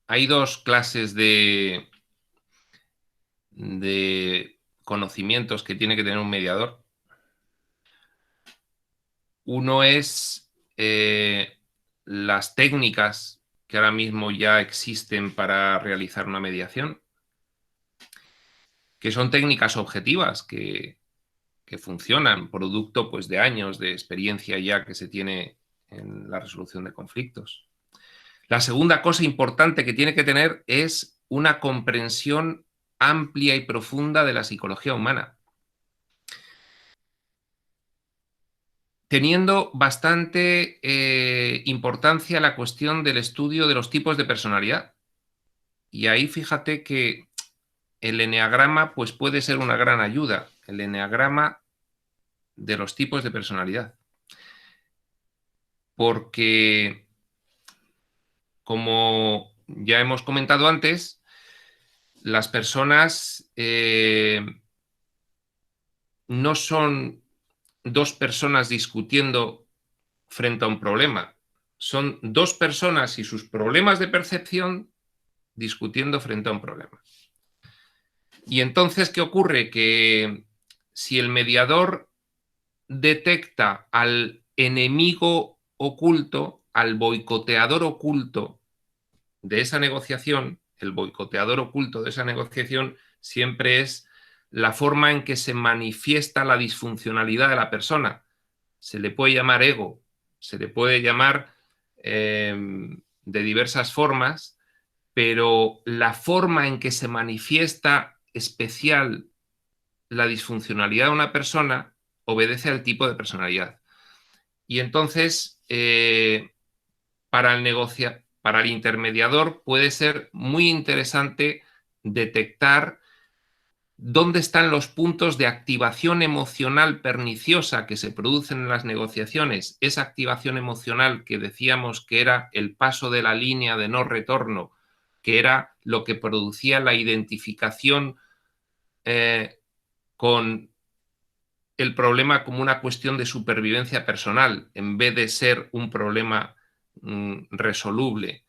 S2: hay dos clases de conocimientos que tiene que tener un mediador. Uno es las técnicas que ahora mismo ya existen para realizar una mediación, que son técnicas objetivas que funcionan, producto pues, de años de experiencia ya que se tiene en la resolución de conflictos. La segunda cosa importante que tiene que tener es una comprensión amplia y profunda de la psicología humana, teniendo bastante importancia la cuestión del estudio de los tipos de personalidad. Y ahí fíjate que el eneagrama pues, puede ser una gran ayuda, el eneagrama de los tipos de personalidad. Porque, como ya hemos comentado antes, las personas no son dos personas discutiendo frente a un problema. Son dos personas y sus problemas de percepción discutiendo frente a un problema. Y entonces, ¿qué ocurre? Que si el mediador detecta al enemigo oculto, al boicoteador oculto de esa negociación, el boicoteador oculto de esa negociación siempre es la forma en que se manifiesta la disfuncionalidad de la persona. Se le puede llamar ego, se le puede llamar de diversas formas, pero la forma en que se manifiesta especial la disfuncionalidad de una persona obedece al tipo de personalidad. Y entonces, para el intermediador puede ser muy interesante detectar dónde están los puntos de activación emocional perniciosa que se producen en las negociaciones. Esa activación emocional que decíamos que era el paso de la línea de no retorno, que era lo que producía la identificación con el problema como una cuestión de supervivencia personal, en vez de ser un problema resoluble.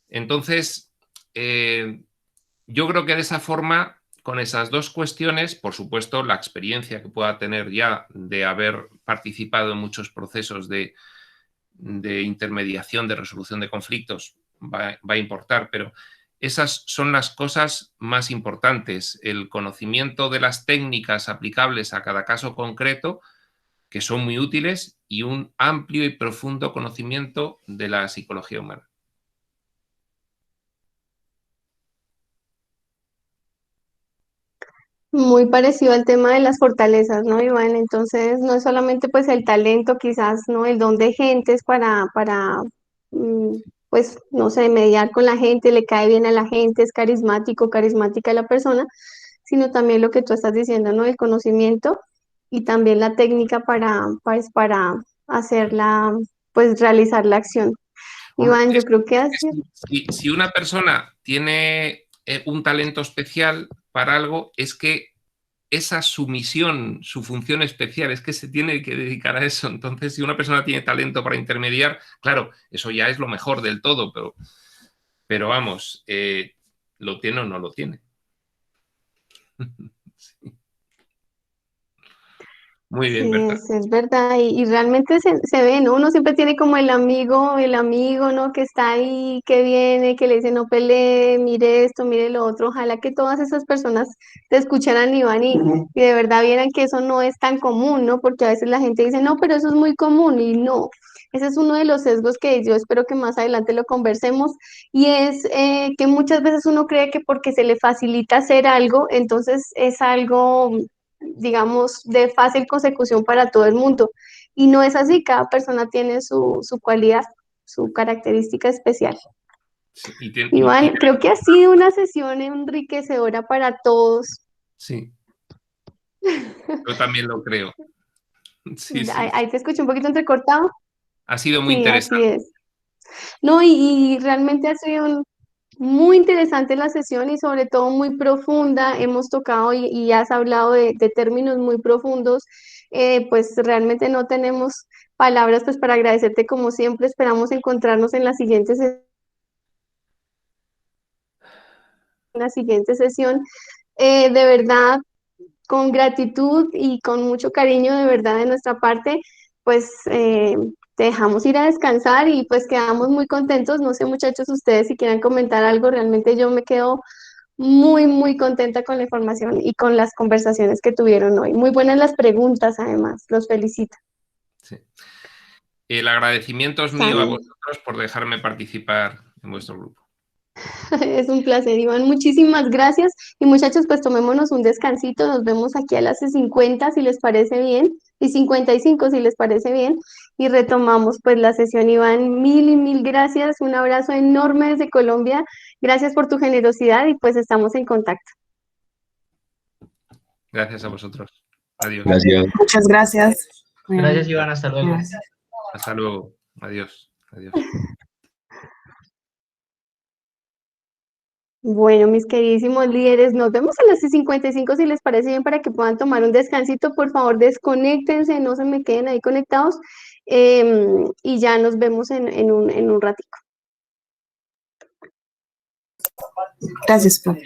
S2: Entonces, yo creo que de esa forma, con esas dos cuestiones, por supuesto, la experiencia que pueda tener ya de haber participado en muchos procesos de intermediación, de resolución de conflictos, va a importar, pero esas son las cosas más importantes, el conocimiento de las técnicas aplicables a cada caso concreto, que son muy útiles, y un amplio y profundo conocimiento de la psicología humana.
S1: Muy parecido al tema de las fortalezas, ¿no, Iván? Entonces, no es solamente pues el talento, quizás, ¿no? El don de gentes mm, pues, no sé, mediar con la gente, le cae bien a la gente, es carismático, carismática la persona, sino también lo que tú estás diciendo, ¿no? El conocimiento y también la técnica para hacerla, pues, realizar la acción.
S2: Hombre,
S1: Iván, yo creo que así.
S2: si una persona tiene un talento especial para algo, es que esa es su misión, su función especial, es que se tiene que dedicar a eso. Entonces, si una persona tiene talento para intermediar, claro, eso ya es lo mejor del todo, pero vamos, ¿lo tiene o no lo tiene? Sí. Muy bien,
S1: Sí,
S2: Berta.
S1: es verdad, y realmente se ve, ¿no? Uno siempre tiene como el amigo, ¿no? Que está ahí, que viene, que le dice, no pelee, mire esto, mire lo otro. Ojalá que todas esas personas te escucharan, Iván, y de verdad vieran que eso no es tan común, ¿no? Porque a veces la gente dice, no, pero eso es muy común, y no. Ese es uno de los sesgos que yo espero que más adelante lo conversemos, y es que muchas veces uno cree que porque se le facilita hacer algo, entonces es algo, digamos, de fácil consecución para todo el mundo. Y no es así, cada persona tiene su cualidad, su característica especial.
S2: Sí,
S1: Iván, creo que ha sido una sesión enriquecedora para todos.
S2: Sí, yo también lo creo. Sí, sí.
S1: Ahí te escuché un poquito entrecortado.
S2: Ha sido muy
S1: Sí, así
S2: interesante.
S1: es. No, y realmente ha sido muy interesante la sesión y sobre todo muy profunda. Hemos tocado y has hablado de términos muy profundos. Pues realmente no tenemos palabras pues para agradecerte como siempre. Esperamos encontrarnos en la siguiente sesión. De verdad, con gratitud y con mucho cariño de verdad de nuestra parte, pues te dejamos ir a descansar y pues quedamos muy contentos. No sé, muchachos, ustedes si quieran comentar algo, realmente yo me quedo muy, muy contenta con la información y con las conversaciones que tuvieron hoy. Muy buenas las preguntas, además. Los felicito.
S2: Sí. El agradecimiento es mío a
S1: Sale.
S2: vosotros por dejarme participar en vuestro grupo.
S1: Es un placer, Iván. Muchísimas gracias. Y muchachos, pues tomémonos un descansito. Nos vemos aquí a las 50 si les parece bien, y 55 si les parece bien. Y retomamos pues la sesión, Iván. Mil y mil gracias. Un abrazo enorme desde Colombia. Gracias por tu generosidad y pues estamos en contacto.
S2: Gracias a vosotros. Adiós.
S11: Gracias.
S8: Muchas gracias.
S9: Gracias, Iván. Hasta luego.
S8: Gracias.
S2: Hasta luego. Adiós. Adiós.
S1: Bueno, mis queridísimos líderes, nos vemos a las 55 si les parece bien para que puedan tomar un descansito. Por favor, desconéctense, no se me queden ahí conectados y ya nos vemos en un ratico.
S8: Gracias, profe.